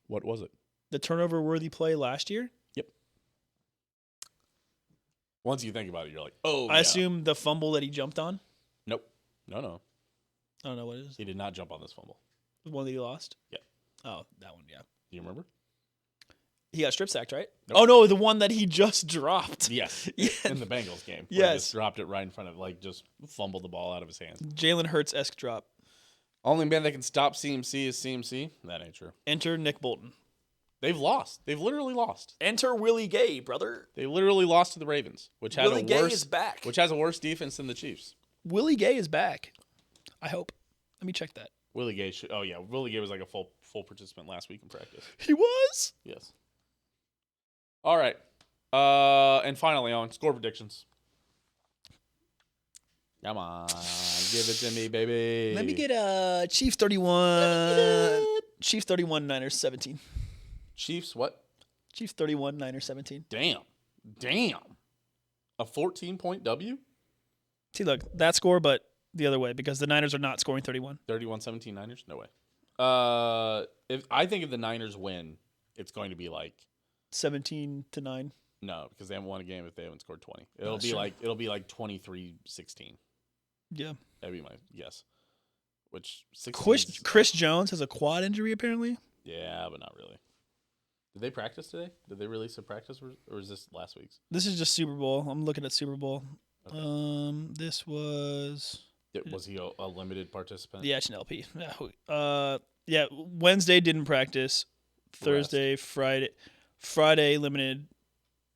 What was it? The turnover-worthy play last year? Yep. Once you think about it, you're like, oh, I assume the fumble that he jumped on? Nope. No. I don't know what it is. He did not jump on this fumble. The one that he lost? Yeah. Oh, that one, yeah. Do you remember? He got strip sacked, right? Nope. Oh, no, the one that he just dropped. Yes. Yeah. In the Bengals game. Yes. He just dropped it right in front of, just fumbled the ball out of his hands. Jalen Hurts-esque drop. Only man that can stop CMC is CMC. That ain't true. Enter Nick Bolton. They've lost. Ththey've literally lost. Enter Willie Gay, brother. They literally lost to the Ravens, which had Willie a Gay worse is back. which has a worse defense than the Chiefs. Willie Gay is back. I hope. Let me check that. Willie Gay should. Oh yeah, Willie Gay was like a full participant last week in practice. He was? Yes. All right. And finally, on score predictions. Come on, give it to me, baby. Let me get Chiefs 31. Chiefs 31, Niners 17. Chiefs what? Chiefs 31, Niners 17. Damn. A 14-point W? See, look, that score, but the other way because the Niners are not scoring 31. 31-17 Niners? No way. I think if the Niners win, it's going to be like 17-9. no, because they haven't won a game if they haven't scored 20. It'll be like 23-16. Yeah. That'd be my guess. Which 16 Chris Jones has a quad injury apparently. Yeah, but not really. Did they practice today? Did they release a practice, or is this last week's? This is just Super Bowl. I'm looking at Super Bowl. Okay. This was. Was he a limited participant? The HNLP. Yeah. Wednesday didn't practice. Thursday, Friday limited.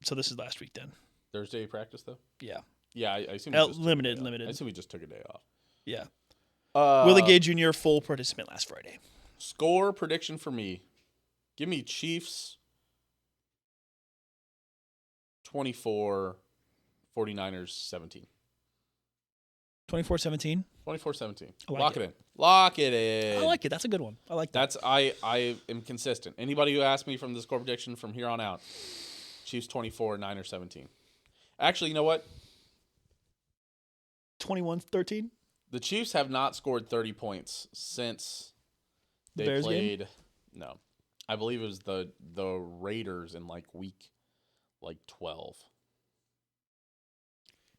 So this is last week then. Thursday practice though. Yeah. Yeah, I assume limited. I assume he just took a day off. Yeah. Willie Gay Jr. full participant last Friday. Score prediction for me. Give me Chiefs 24, 49ers 17. 24-17. 24-17. Like Lock it in. Lock it in. I like it. That's a good one. I like that. I am consistent. Anybody who asks me from the score prediction from here on out, Chiefs 24, Niners 17. Actually, you know what? 21-13. The Chiefs have not scored 30 points since they Bears played. game? No, I believe it was the Raiders in week 12.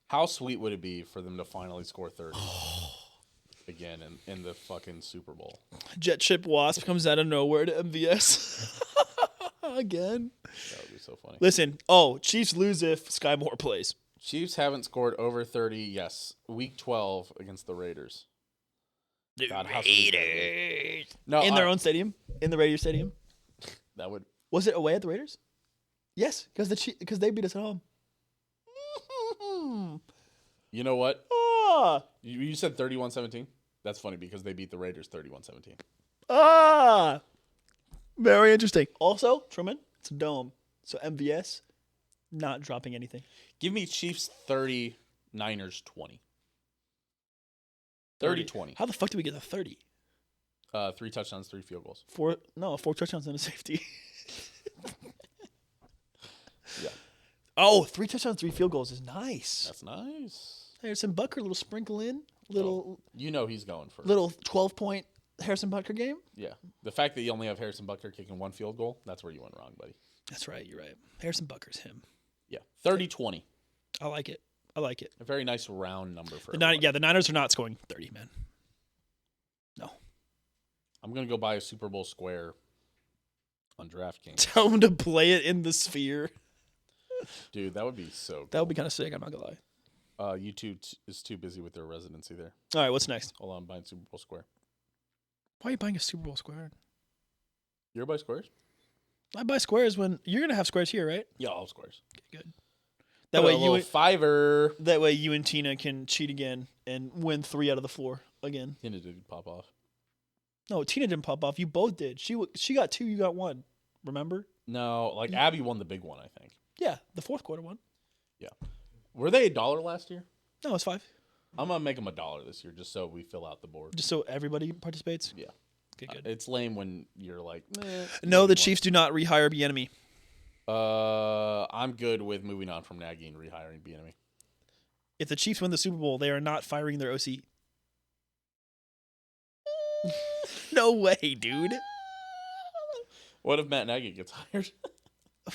How sweet would it be for them to finally score 30 again in the fucking Super Bowl? Jet Chip Wasp comes out of nowhere to MVS again. That would be so funny. Listen, Chiefs lose if Sky Moore plays. Chiefs haven't scored over 30. Yes, week 12 against the Raiders. God, how sweet that would be. No, in their own stadium, in the Raiders stadium. That would. Was it away at the Raiders? Yes, because they beat us at home. You know what? Ah, You said 31-17? That's funny because they beat the Raiders 31-17. Very interesting. Also, Truman, it's a dome. So MVS, not dropping anything. Give me Chiefs 30, Niners 20. 30-20. How the fuck did we get to 30? 3 touchdowns, 3 field goals. 4 touchdowns and a safety. Yeah. 3 touchdowns, 3 field goals is nice. That's nice. Harrison Butker, little sprinkle in, little he's going for little 12-point Harrison Butker game. Yeah. The fact that you only have Harrison Butker kicking 1 field goal, that's where you went wrong, buddy. That's right. You're right. Harrison Butker's him. Yeah. 30-20. I like it. A very nice round number for the Niners are not scoring 30, man. No. I'm going to go buy a Super Bowl square on DraftKings. Tell them to play it in the sphere. Dude, that would be so cool. That would be kind of sick. I'm not going to lie. YouTube is too busy with their residency there. All right, what's next? Hold on, I'm buying Super Bowl square. Why are you buying a Super Bowl square? You're buy squares? I buy squares when you're going to have squares here, right? Yeah, all squares. Okay, good. That way Fiverr. That way you and Tina can cheat again and win 3 out of the 4 again. Tina did pop off. No, Tina didn't pop off. You both did. She got 2, you got 1. Remember? No, Abby won the big one, I think. Yeah, the 4th quarter one. Yeah. Were they $1 last year? No, it's 5. I'm gonna make them $1 this year, just so we fill out the board. Just so everybody participates. Yeah. Okay, good. It's lame when you're like, no, the Chiefs do not rehire Bieniemy. I'm good with moving on from Nagy and rehiring Bieniemy. If the Chiefs win the Super Bowl, they are not firing their OC. No way, dude. What if Matt Nagy gets hired?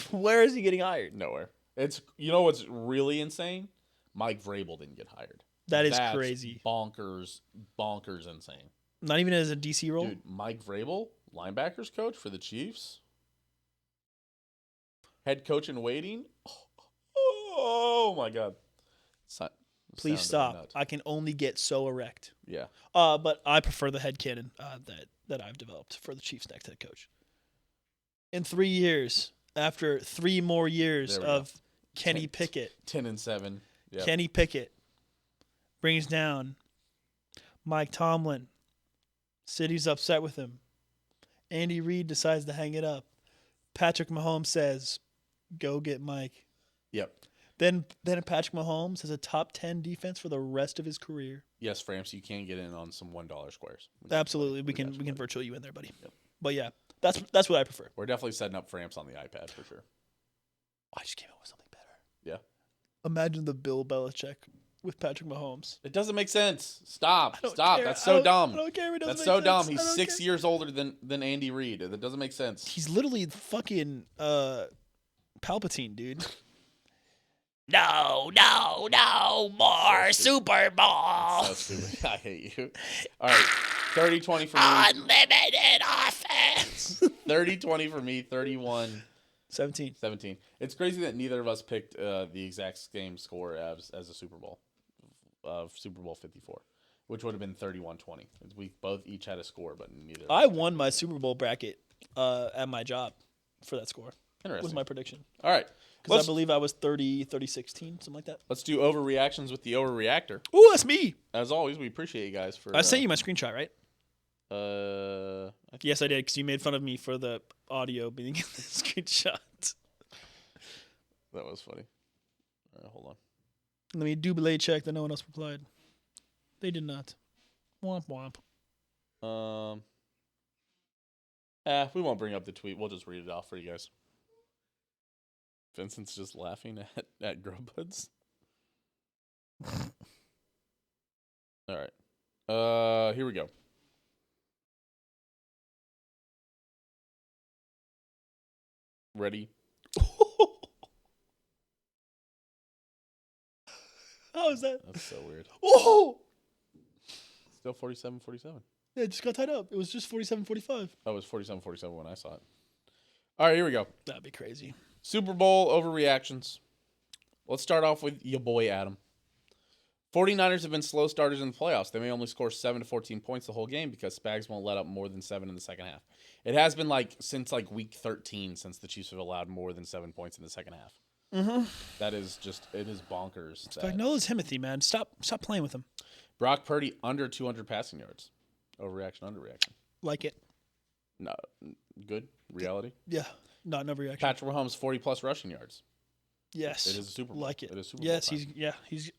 Where is he getting hired? Nowhere. It's what's really insane? Mike Vrabel didn't get hired. That's crazy. Bonkers insane. Not even as a DC role? Dude, Mike Vrabel, linebackers coach for the Chiefs. Head coach in waiting. Oh my God. Please stop. I can only get so erect. Yeah. But I prefer the head canon that I've developed for the Chiefs' next head coach. in 3 years, after 3 more years There we of Kenny Pickett. 10-7. Yep. Kenny Pickett brings down Mike Tomlin. City's upset with him. Andy Reid decides to hang it up. Patrick Mahomes says, "Go get Mike." Yep. Then Patrick Mahomes has a top 10 defense for the rest of his career. Yes, Framps, you can get in on some $1 squares. Absolutely, we can virtual you in there, buddy. Yep. But yeah, that's what I prefer. We're definitely setting up Framps on the iPad for sure. I just came up with something better. Yeah. Imagine the Bill Belichick with Patrick Mahomes. It doesn't make sense. Stop. Care. That's so dumb. I don't care. It doesn't That's make so dumb. sense. He's 6 years older than Andy Reid. That doesn't make sense. He's literally fucking Palpatine, dude. No, more Super Bowl. So stupid. I hate you. All right. 30-20 for me. Unlimited offense. 30-20 for me. 31-17. 17. It's crazy that neither of us picked the exact same score as a Super Bowl of Super Bowl 54, which would have been 31-20. We both each had a score, but neither. I won my Super Bowl bracket at my job for that score. Interesting. Was my prediction. All right. Because I believe I was 30-16, something like that. Let's do overreactions with the Owerreactor. Ooh, that's me. As always, we appreciate you guys for. I sent you my screenshot, right? I Yes, I did, because you made fun of me for the audio being in the screenshot. That was funny. All right, hold Let me double check that no one else replied. They did not. Womp womp. We won't bring up the tweet. We'll just read it off for you guys. Vincent's just laughing at Grubbuds. All right. Here we go. Ready? How is that? That's so weird. Oh! Still 47-47. Yeah, it just got tied up. It was just 47-45. Oh, it was 47-47 when I saw it. All right, here we go. That'd be crazy. Super Bowl overreactions. Let's start off with your boy Adam. 49ers have been slow starters in the playoffs. They may only score 7 to 14 points the whole game because Spags won't let up more than 7 in the second half. It has been since week 13 since the Chiefs have allowed more than 7 points in the second half. Mm-hmm. That is it is bonkers. Spagnuolo's Timothy, man. Stop playing with him. Brock Purdy under 200 passing yards. Overreaction, underreaction. Like it. No, good. Reality. Yeah, not an overreaction. Patrick Mahomes 40+ rushing yards. Yes. It is a Super Bowl. Like it. It is Super yes, Bowl time. he's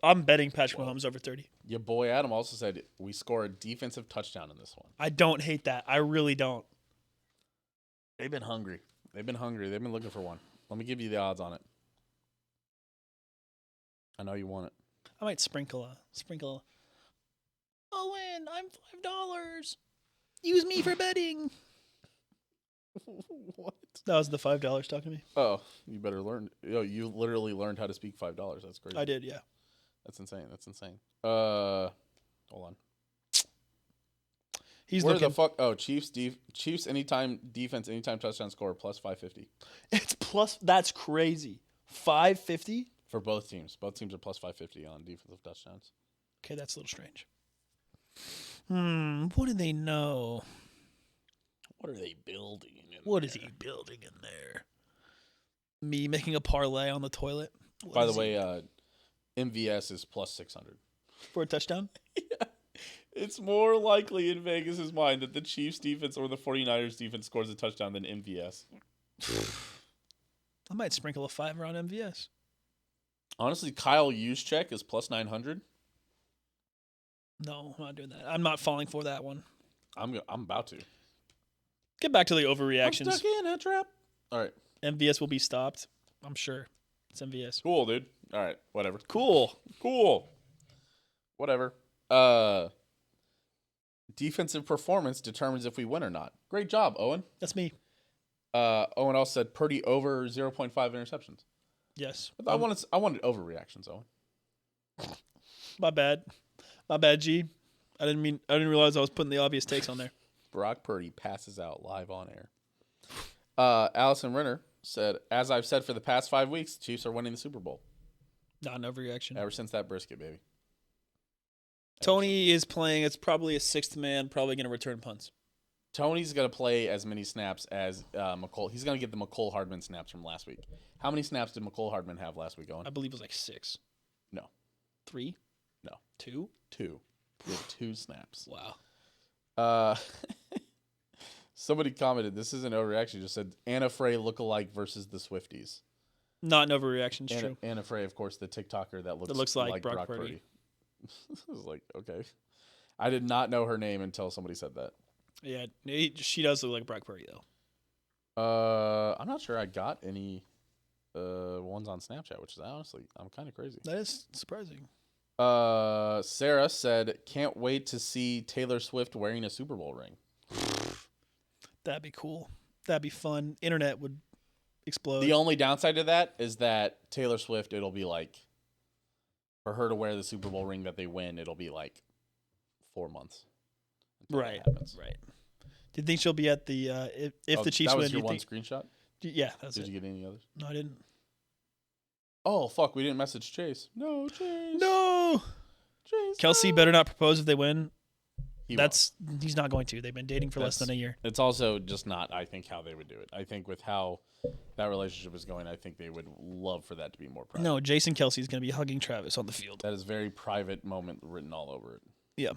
I'm betting Patrick Mahomes over 30. Your boy Adam also said we score a defensive touchdown in this one. I don't hate that. I really don't. They've been hungry. They've been looking for one. Let me give you the odds on it. I know you want it. I might sprinkle a Owen, I'm $5. Use me for betting. What? That was the $5 talking to me. Oh, you better learn. You literally learned how to speak $5. That's crazy. I did, yeah. That's insane. Hold on. He's Where looking. the fuck? Oh, Chiefs anytime defense, anytime touchdown score plus 550 It's plus. That's crazy. 550 for both teams. Both teams are plus 550 on defensive touchdowns. Okay, that's a little strange. What do they know? What are they building? What is he building in there? Me making a parlay on the toilet. By the way, MVS is plus 600 for a touchdown. Yeah. It's more likely in Vegas' mind that the Chiefs defense or the 49ers defense scores a touchdown than MVS. I might sprinkle a $5 on MVS. Honestly, Kyle Juszczyk is plus 900. No, I'm not doing that. I'm not falling for that one. I'm about to. Get back to the overreactions. I'm stuck in a trap. All right. MVS will be stopped. I'm sure. It's MVS. Cool, dude. All right. Whatever. Cool. Whatever. Defensive performance determines if we win or not. Great job, Owen. That's me. Owen also said Purdy over 0.5 interceptions. Yes. I wanted overreactions, Owen. My bad, G. I didn't realize I was putting the obvious takes on there. Brock Purdy passes out live on air. Allison Renner said, as I've said for the past 5 weeks, the Chiefs are winning the Super Bowl. Not an overreaction. Ever since that brisket, baby. Tony is playing. It's probably a sixth man, probably going to return punts. Tony's going to play as many snaps as McCole. He's going to get the McCole Hardman snaps from last week. How many snaps did McCole Hardman have last week, Owen? I believe it was like 6. No. 3? No. 2? 2. He had 2 snaps. Wow. Somebody commented, this isn't Overreaction, just said Anna Frey lookalike versus the Swifties. Not an overreaction, it's true. Anna Frey, of course, the TikToker that looks like Brock Purdy. I was like, okay. I did not know her name until somebody said that. Yeah, she does look like Brock Purdy, though. I'm not sure I got any ones on Snapchat, which is honestly, I'm kind of crazy. That is surprising. Sarah said, can't wait to see Taylor Swift wearing a Super Bowl ring. That'd be cool. That'd be fun. Internet would explode. The only downside to that is that Taylor Swift, it'll be like, for her to wear the Super Bowl ring that they win, it'll be like 4 months. Right. Right. Do you think she'll be at the if the Chiefs that win? Was your one screenshot? Yeah, that's Did it. you get any others? No, I didn't. Oh fuck, we didn't message Chase. No, Chase. No. Chase. Kelsey better not propose if they win. He's not going to. They've been dating for less than a year. It's also just not, I think, how they would do it. I think with how that relationship is going, I think they would love for that to be more private. No, Jason Kelsey's going to be hugging Travis on the field. That is very private moment written all over it. Yeah.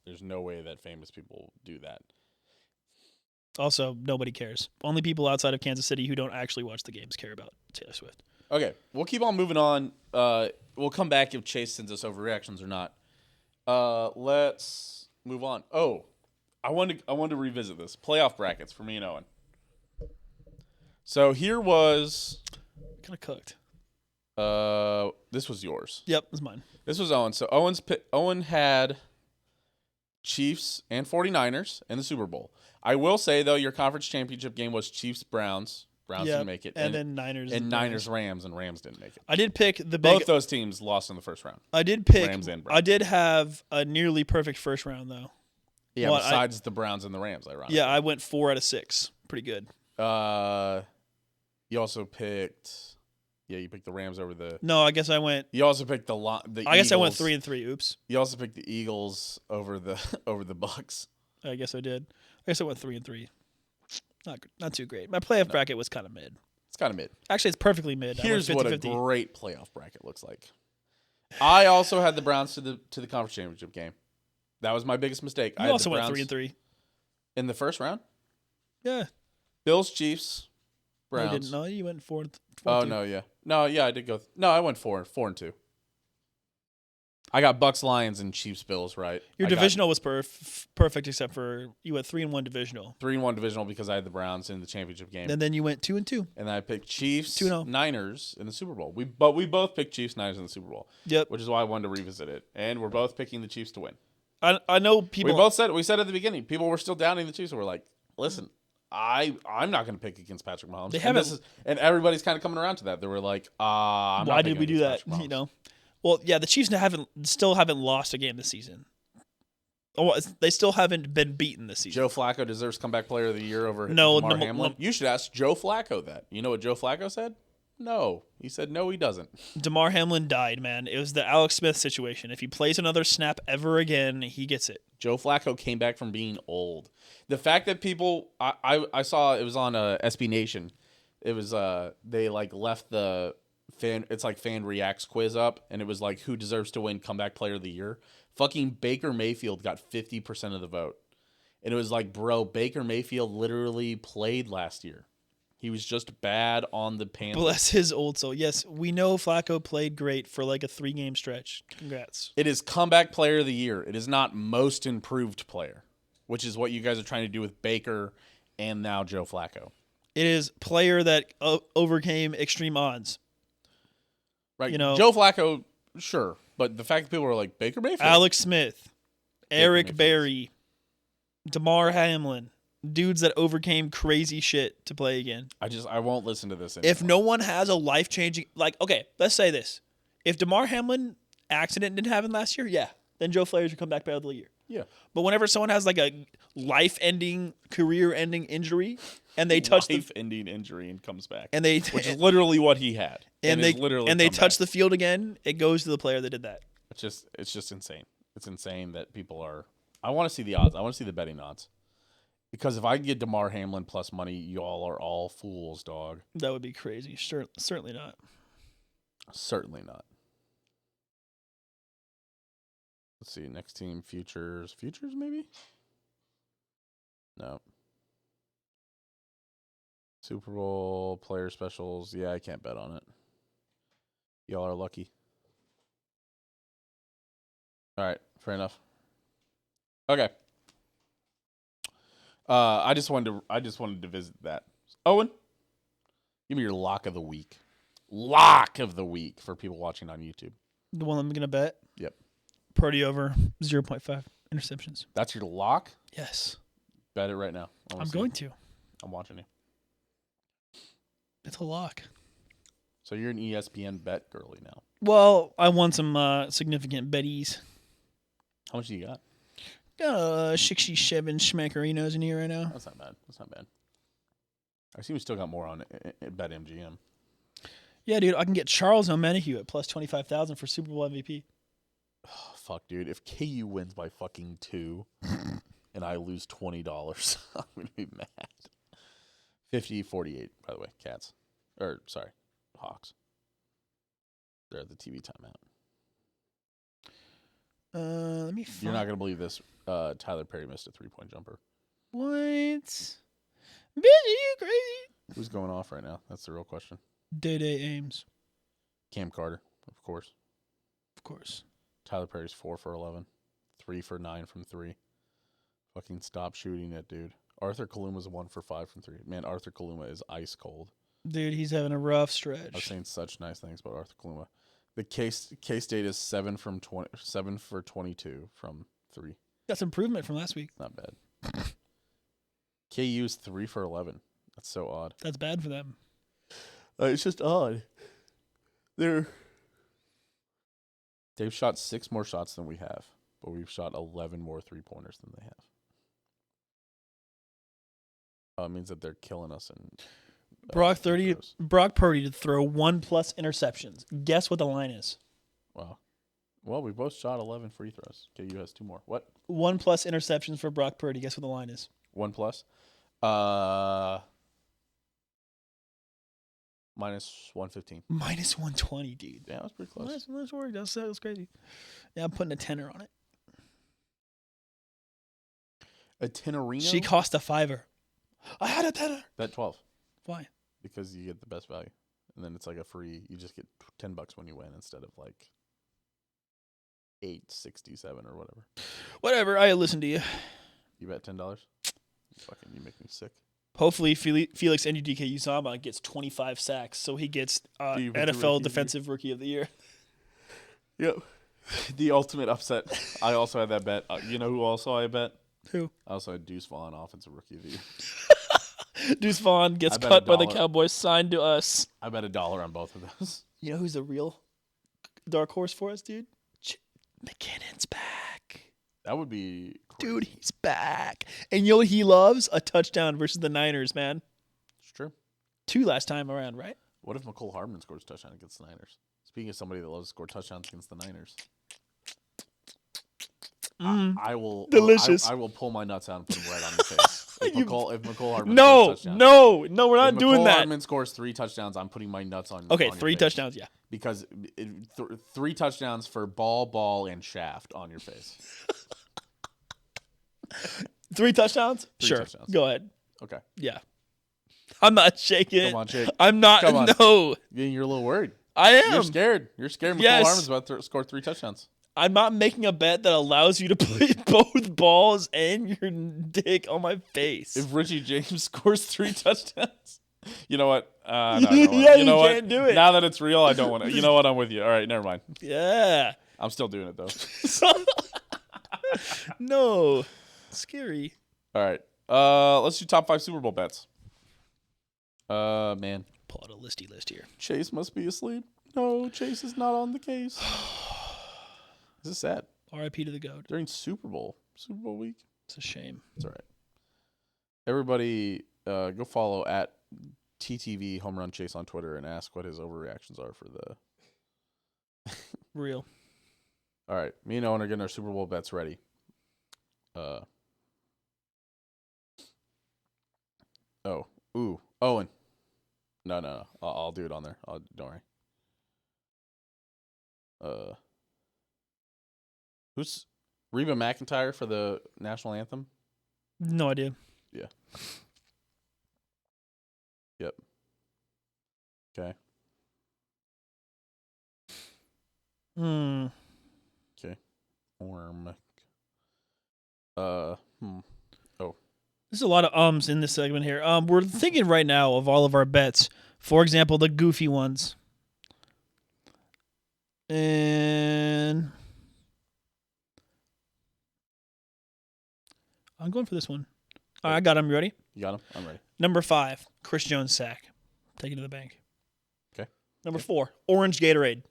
There's no way that famous people do that. Also, nobody cares. Only people outside of Kansas City who don't actually watch the games care about Taylor Swift. Okay, we'll keep on moving on. We'll come back if Chase sends us overreactions or not. Let's move on. Oh, I wanted to revisit this. Playoff brackets for me and Owen. So here was... Kind of cooked. This was yours. Yep, it was mine. This was Owen. So Owen had Chiefs and 49ers in the Super Bowl. I will say, though, your conference championship game was Chiefs-Browns. Browns didn't make it. And then Niners. And Niners-Rams, and Rams didn't make it. I did pick the big... Both those teams lost in the first round. I did pick... Rams and Browns. I did have a nearly perfect first round, though. Yeah, besides the Browns and the Rams, ironically. Yeah, I went 4 out of 6. Pretty good. You also picked... Yeah, you picked the Rams over the... No, I guess I went... You also picked the I Eagles. guess I went 3 and 3. Oops. You also picked the Eagles over the Bucks. I guess I did. I guess I went 3 and 3. Not too great. My playoff bracket was kind of mid. It's kind of mid. Actually, it's perfectly mid. Here's I went 50-50. what a great playoff bracket looks like. I also had the Browns to the conference championship game. That was my biggest mistake. You I also had the went Browns 3 and 3. in the first round. Yeah. Bills, Chiefs, Browns. No, you didn't. No, you went 4 and 3. Oh no, yeah, I did go. No, I went 4 and 2. I got Bucks, Lions, and Chiefs, Bills right. Your divisional was perfect, except for you went 3 and 1 divisional. 3 and 1 divisional because I had the Browns in the championship game. And then you went 2 and 2. And then I picked Chiefs, 2-0. Niners in the Super Bowl. We both picked Chiefs, Niners in the Super Bowl. Yep. Which is why I wanted to revisit it. And we're both picking the Chiefs to win. I know people. We said at the beginning, people were still doubting the Chiefs. And we're like, listen, I'm not going to pick against Patrick Mahomes. They haven't. And everybody's kind of coming around to that. They were like, why did we do that? You know. Well, yeah, the Chiefs still haven't lost a game this season. Oh, they still haven't been beaten this season. Joe Flacco deserves comeback player of the year over Damar Hamlin. You should ask Joe Flacco that. You know what Joe Flacco said? No. He said, no, he doesn't. Damar Hamlin died, man. It was the Alex Smith situation. If he plays another snap ever again, he gets it. Joe Flacco came back from being old. The fact that people, I saw it was on SB Nation. It was, they left the fan reacts quiz up, and it was like, who deserves to win comeback player of the year? Fucking Baker Mayfield got 50% of the vote. And it was like, bro, Baker Mayfield literally played last year. He was just bad on the Panthers. Bless his old soul. Yes, we know Flacco played great for like a 3-game stretch. Congrats. It is comeback player of the year. It is not most improved player, which is what you guys are trying to do with Baker and now Joe Flacco. It is player that overcame extreme odds. Right. Joe Flacco, sure. But the fact that people were like, Baker Mayfield. Alex Smith, Eric Berry, Damar Hamlin. Dudes that overcame crazy shit to play again. I won't listen to this anymore. If no one has a life-changing... okay, let's say this. If Damar Hamlin accident didn't happen last year, yeah, then Joe Flacco would come back player of the year. Yeah. But whenever someone has a life-ending, career-ending injury, and they touch life-ending injury and comes back, which is and, literally what he had, and they touch the field again, it goes to the player that did that. It's just insane. It's insane that people are. I want to see the odds. I want to see the betting odds. Because if I can get DeMar Hamlin plus money, y'all are all fools, dog. That would be crazy. Sure, certainly not. Certainly not. Let's see. Next team, futures. Futures, maybe? No. Super Bowl player specials. Yeah, I can't bet on it. Y'all are lucky. All right, fair enough. Okay. I just wanted to visit that. Owen, give me your lock of the week. Lock of the week for people watching on YouTube. The one I'm going to bet? Yep. Purdy over 0.5 interceptions. That's your lock? Yes. Bet it right now. I'm going to. I'm watching you. It's a lock. So you're an ESPN bet girly now. Well, I won some significant betties. How much do you got? Got 67 schmackerinos in here right now. That's not bad. I see we still got more on BetMGM. Yeah, dude, I can get Charles O'Menahue at plus 25,000 for Super Bowl MVP. Oh, fuck, dude. If KU wins by fucking 2 and I lose $20, I'm going to be mad. 50-48, by the way, Cats. Or, sorry, Hawks. They're at the TV timeout. Let me find... You're not going to believe this. Tyler Perry missed a 3-point jumper. What? Bitch, are you crazy? Who's going off right now? That's the real question. Day Ames. Cam Carter, of course. Of course. Tyler Perry's 4 for 11. 3 for 9 from 3. Fucking stop shooting it, dude. Arthur Kaluma's 1 for 5 from 3. Man, Arthur Kaluma is ice cold. Dude, he's having a rough stretch. I was saying such nice things about Arthur Kaluma. The K-State is 7 for 22 from 3. That's improvement from last week. Not bad. KU's 3 for 11. That's so odd. That's bad for them. It's just odd. They've shot 6 more shots than we have, but we've shot 11 more 3-pointers than they have. It means that they're killing us. And Brock Purdy to throw 1+ interceptions. Guess what the line is? Wow. Well, we both shot 11 free throws. KU has 2 more. What? 1+ interceptions for Brock Purdy. Guess what the line is? 1+. Minus 115. Minus 120, dude. Yeah, that was pretty close. Nice work. That was crazy. Yeah, I'm putting a tenner on it. A Tenorino? She cost a $5. I had a tenner. Bet 12. Why? Because you get the best value. And then it's like a free, you just get $10 when you win instead of like $8.67 or whatever. Whatever. I listen to you. You bet $10? You make me sick. Hopefully, Felix NUDK Uzama gets 25 sacks, so he gets NFL Defensive Rookie of the Year. Yep. The ultimate upset. I also had that bet. You know who also I bet? Who? I also had Deuce Vaughn, Offensive Rookie of the Year. Deuce Vaughn gets cut by the Cowboys, signed to us. I bet $1 on both of those. You know who's the real dark horse for us, dude? McKinnon's back. That would be crazy. Dude, he's back. And you know what he loves? A touchdown versus the Niners, man. It's true. 2 last time around, right? What if McCole Hardman scores a touchdown against the Niners? Speaking of somebody that loves to score touchdowns against the Niners. I will delicious. I will pull my nuts out and put them right on your face. If McCole Hardman scores touchdowns. No, we're not doing that. If McCole Hardman scores 3 touchdowns, I'm putting my nuts on. Okay, on 3 touchdowns, yeah. Because 3 touchdowns for ball, and shaft on your face. 3 touchdowns? 3 sure. touchdowns. Go ahead. Okay. Yeah. I'm not shaking. Come on, shake. I'm not. Come on. No. You're a little worried. I am. You're scared. McCole Hardman's about to score 3 touchdowns. I'm not making a bet that allows you to put both balls and your dick on my face. If Richie James scores 3 touchdowns, you know what? No, you can't do it. Now that it's real, I don't want to. You know what? I'm with you. All right, never mind. Yeah. I'm still doing it though. No, scary. All right. Let's do top 5 Super Bowl bets. Man. Pull out a list here. Chase must be asleep. No, Chase is not on the case. This is sad. R.I.P. to the GOAT. During Super Bowl week. It's a shame. It's all right. Everybody, go follow at TTV Home Run Chase on Twitter and ask what his overreactions are for the real. All right, me and Owen are getting our Super Bowl bets ready. Oh, ooh, Owen. No. I'll do it on there. Don't worry. Who's Reba McEntire for the national anthem? No idea. Yeah. Yep. Okay. Okay. Orm. Oh. There's a lot of ums in this segment here. We're thinking right now of all of our bets. For example, the goofy ones. And I'm going for this one. All right, I got him. You ready? You got him? I'm ready. Number 5, Chris Jones sack. Take it to the bank. Okay. Number 4, Orange Gatorade.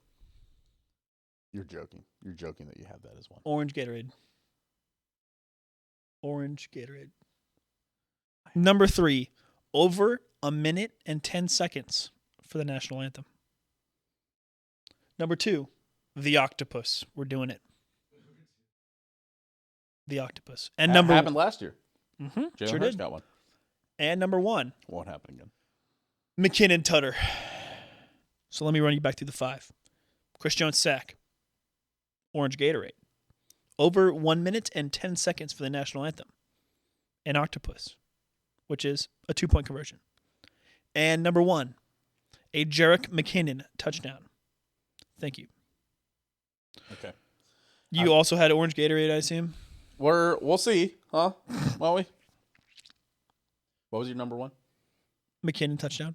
You're joking. You're joking that you have that as one. Orange Gatorade. Orange Gatorade. Number 3, over a minute and 10 seconds for the national anthem. Number 2, the octopus. We're doing it. The octopus. And That happened last year. Mm-hmm, Jalen sure Hurts did. got one. And number 1, Won't happen again. McKinnon Tutter. So let me run you back through the 5. Chris Jones sack. Orange Gatorade. Over 1 minute and 10 seconds for the national anthem. And octopus, which is a 2-point conversion. And number 1, a Jerick McKinnon touchdown. Thank you. Okay. You also had Orange Gatorade, I assume? We'll see, huh? Won't we? What was your number 1? McKinnon touchdown.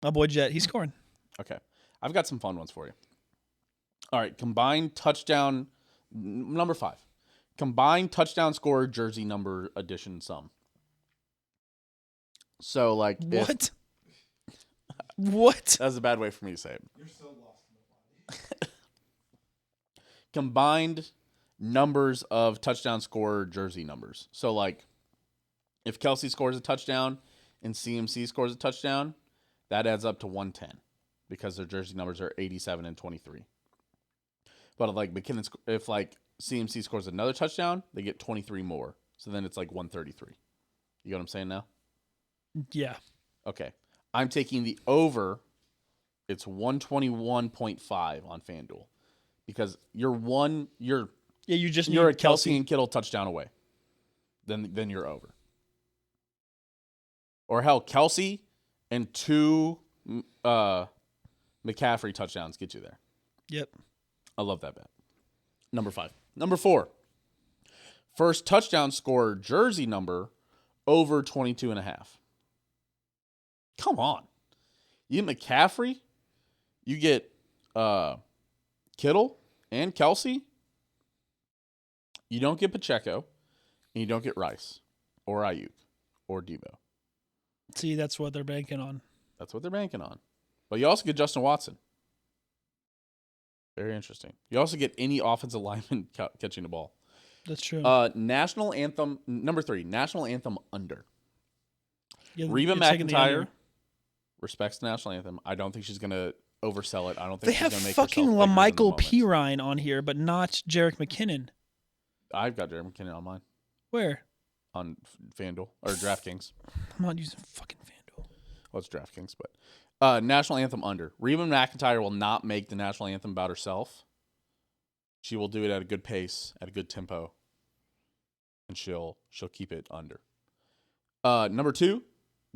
My boy Jet, he's scoring. Okay. I've got some fun ones for you. All right. Combined touchdown, number 5. Combined touchdown scorer jersey number addition sum. So, like. What? What? That's a bad way for me to say it. You're so lost in the body. Combined numbers of touchdown scorer jersey numbers. So, like, if Kelsey scores a touchdown and CMC scores a touchdown, that adds up to 110 because their jersey numbers are 87 and 23. But like McKinnon, if like CMC scores another touchdown, they get 23 more. So then it's like 133. You know what I'm saying now? Yeah. Okay. I'm taking the over. It's 121.5 on FanDuel because you're you just you're need a Kelsey and Kittle touchdown away. Then you're over. Or hell, Kelsey and 2 McCaffrey touchdowns get you there. Yep. I love that bet. Number 5. Number 4. First touchdown scorer jersey number over 22.5. Come on. You get McCaffrey, you get Kittle and Kelsey. You don't get Pacheco, and you don't get Rice or Ayuk or Debo. See, that's what they're banking on. That's what they're banking on. But you also get Justin Watson. Very interesting. You also get any offensive lineman catching the ball. That's true. National anthem, number 3, national anthem under. Reba you're taking the under. McEntire respects the national anthem. I don't think she's going to oversell it. I don't think They she's have going to make fucking herself bigger than the LaMichael moment. Pirine on here, but not Jerick McKinnon. I've got Jeremy McKinnon on mine. Where? On FanDuel or DraftKings. I'm not using fucking FanDuel. Well, it's DraftKings, but national anthem under. Reba McEntire will not make the national anthem about herself. She will do it at a good pace, at a good tempo, and she'll keep it under. Number 2,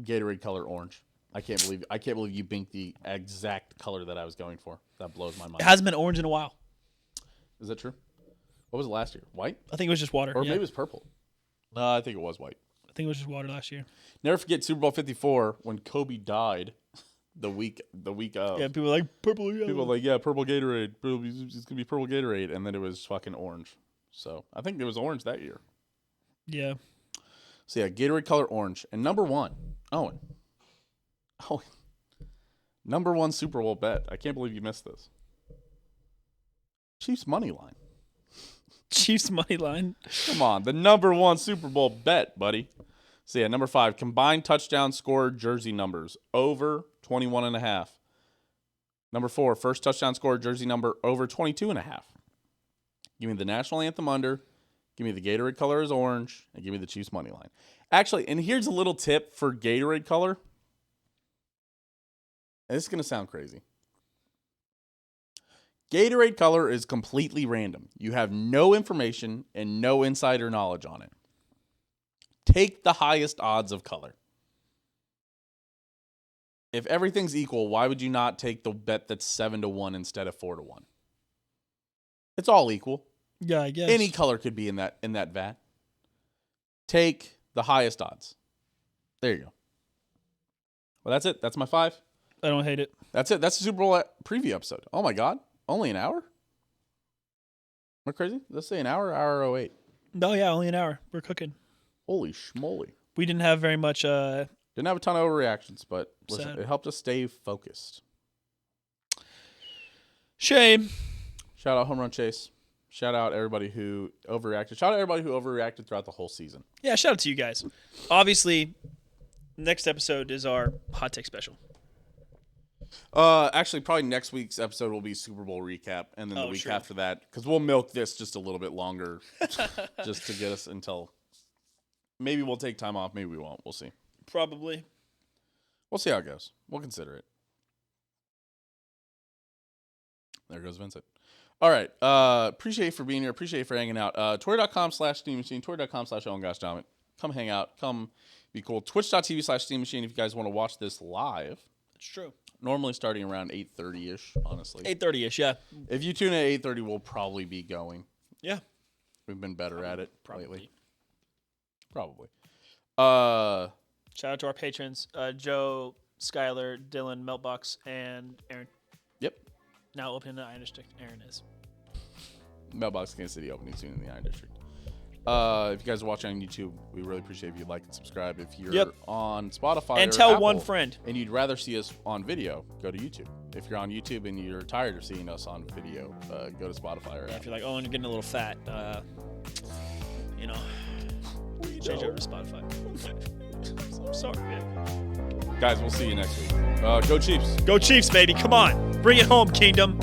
Gatorade color orange. I can't believe you binked the exact color that I was going for. That blows my mind. It hasn't been orange in a while. Is that true? What was it last year? White? I think it was just water. Or yeah. maybe it was purple. No, I think it was white. I think it was just water last year. Never forget Super Bowl 54 when Kobe died. The week of. Yeah, people were like purple. Yellow. People were like, yeah, purple Gatorade. It's gonna be purple Gatorade, and then it was fucking orange. So I think it was orange that year. Yeah. So yeah, Gatorade color orange. And number 1, Owen. Number 1 Super Bowl bet. I can't believe you missed this. Chiefs money line. Chiefs money line. Come on, the number 1 Super Bowl bet, buddy. So yeah, number 5, combined touchdown score jersey numbers over 21.5. Number 4, first touchdown score jersey number over 22.5. Give me the national anthem under. Give me the Gatorade color as orange, and give me the Chiefs money line. Actually, and here's a little tip for Gatorade color. And this is going to sound crazy. Gatorade color is completely random. You have no information and no insider knowledge on it. Take the highest odds of color. If everything's equal, why would you not take the bet that's 7-1 instead of 4-1? It's all equal. Yeah, I guess. Any color could be in that vat. Take the highest odds. There you go. Well, that's it. That's my 5. I don't hate it. That's it. That's the Super Bowl preview episode. Oh my God. Only an hour? Am I crazy? Let's say an hour 08. No, yeah, only an hour. We're cooking. Holy schmoly. We didn't have very much. Didn't have a ton of overreactions, but listen, Sad. it helped us stay focused. Shame. Shout out Home Run Chase. Shout out everybody who overreacted. Shout out everybody who overreacted throughout the whole season. Yeah, shout out to you guys. Obviously, next episode is our hot take special. Actually, probably next week's episode will be Super Bowl recap, and then the week sure. after that, because we'll milk this just a little bit longer, just to get us until maybe we'll take time off, maybe we won't. We'll see. Probably. We'll see how it goes. We'll consider it. There goes Vincent. All right. Appreciate you for being here. Appreciate you for hanging out. Twitter.com/Steam Machine. Twitter.com/OwenGoshDominant. Come hang out. Come be cool. Twitch.tv/Steam Machine if you guys want to watch this live. It's true. Normally starting around 8:30-ish, honestly. 8:30ish, yeah. If you tune in at 8:30, we'll probably be going. Yeah. We've been better at it lately. Probably. Probably. Shout out to our patrons, Joe, Skylar, Dylan, Meltbox, and Aaron. Yep. Now opening the Iron District. Aaron is. Mailbox Kansas City opening soon in the Iron District. If you guys are watching on YouTube, we really appreciate if you like and subscribe. If you're on Spotify and or tell Apple, one friend, and you'd rather see us on video, go to YouTube. If you're on YouTube and you're tired of seeing us on video, go to Spotify or Apple. If you're like, oh, and you're getting a little fat, change over to Spotify. I'm sorry, man. Guys, we'll see you next week. Go Chiefs. Go Chiefs, baby. Come on. Bring it home, Kingdom.